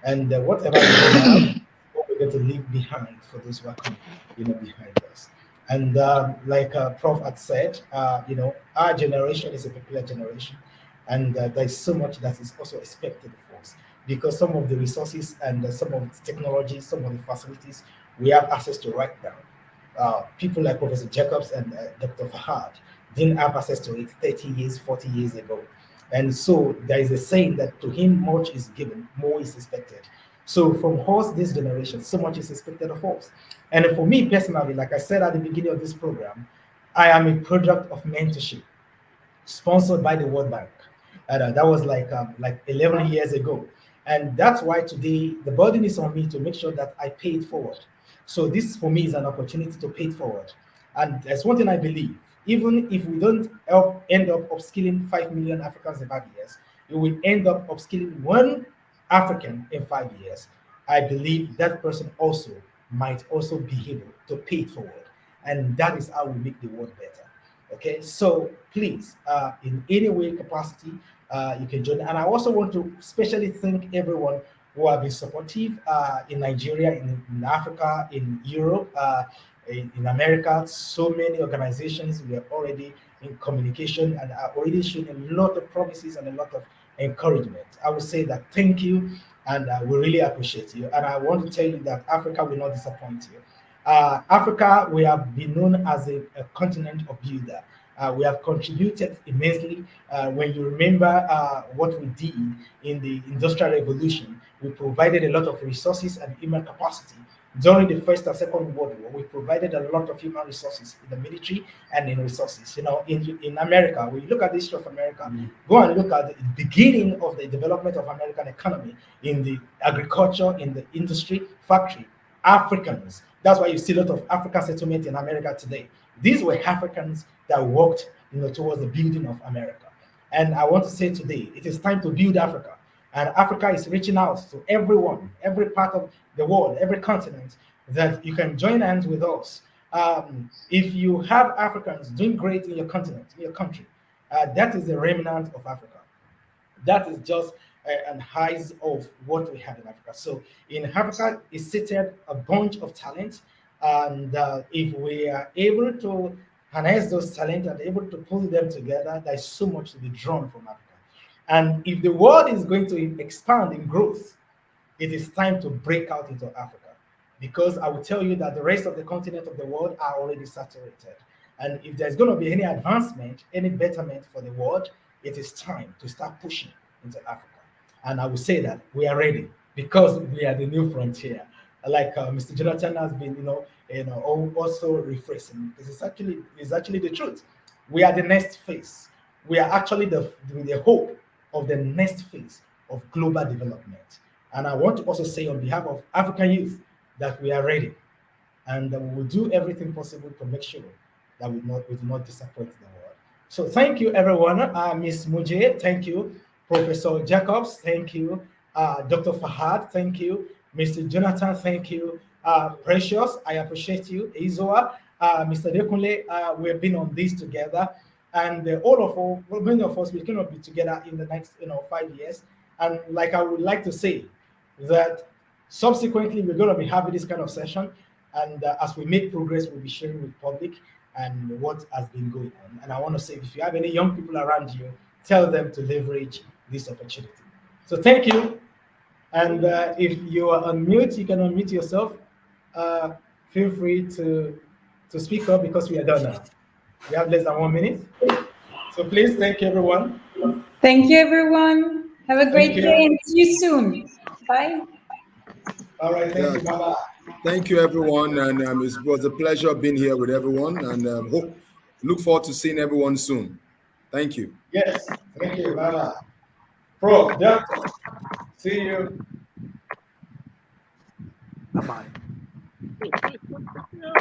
And whatever we do now, what we're going to leave behind for those who are coming, you know, behind us. And like Prof had said, you know, our generation is a popular generation, and there's so much that is also expected of us because some of the resources and some of the technology, some of the facilities we have access to right now. People like Professor Jacobs and Dr. Fahad didn't have access to it 30 years, 40 years ago. And so there is a saying that to him much is given, more is expected. So from us, this generation, so much is expected of us. And for me personally, like I said at the beginning of this program, I am a product of mentorship sponsored by the World Bank. And that was like 11 years ago. And that's why today the burden is on me to make sure that I pay it forward. So this for me is an opportunity to pay it forward. And that's one thing I believe. Even if we don't end up upskilling 5 million Africans in 5 years, we will end up upskilling one African in 5 years. I believe that person also might also be able to pay it forward. And that is how we make the world better. Okay, so please, in any way capacity, you can join. And I also want to especially thank everyone who have been supportive in Nigeria, in Africa, in Europe, in America. So many organizations we are already in communication and are already showing a lot of promises and a lot of encouragement. I would say that thank you, and we really appreciate you. And I want to tell you that Africa will not disappoint you. Africa, we have been known as a continent of builder. We have contributed immensely. When you remember what we did in the Industrial Revolution, we provided a lot of resources and human capacity. During the First and Second World War, we provided a lot of human resources in the military and in resources. You know, in America, when you look at the history of America, go and look at the beginning of the development of American economy in the agriculture, in the industry, factory. Africans. That's why you see a lot of African settlement in America today. These were Africans that worked, you know, towards the building of America. And I want to say today, it is time to build Africa. And Africa is reaching out to everyone, every part of the world, every continent, that you can join hands with us. If you have Africans doing great in your continent, in your country, that is the remnant of Africa. That is just an highs of what we have in Africa. So in Africa is seated a bunch of talent, and if we are able to harness those talent and able to pull them together, there's so much to be drawn from Africa. And if the world is going to expand in growth, it is time to break out into Africa. Because I will tell you that the rest of the continent of the world are already saturated. And if there's going to be any advancement, any betterment for the world, it is time to start pushing into Africa. And I will say that we are ready because we are the new frontier. Like Mr. Jonathan has been, also rephrasing. This is actually the truth. We are the next phase. We are actually the hope of the next phase of global development. And I want to also say on behalf of African youth that we are ready and we will do everything possible to make sure that we do not disappoint the world. So thank you, everyone. Ms. Muje, thank you. Professor Jacobs, thank you. Dr. Fahad, thank you. Mr. Jonathan, thank you. Precious, I appreciate you. Izoa, Mr. Dekunle, we've been on this together. And all of us, well, many of us, we cannot be together in the next 5 years. And like I would like to say that subsequently we're going to be having this kind of session. And as we make progress, we'll be sharing with public. and what has been going on. And I want to say, if you have any young people around you, tell them to leverage this opportunity. So thank you. And if you are on mute, you can unmute yourself. Uh, Feel free to speak up because we are done now. We have less than 1 minute. So please thank everyone. Thank you, everyone. Have a great Thank day you. and see you soon. Bye. All right, thank Yeah, you. Bye bye. thank you, everyone, and it was a pleasure being here with everyone, and look forward to seeing everyone soon. Thank you. Yes, thank you. Bye bye. Prof, doctor, see you. Bye bye. Yeah.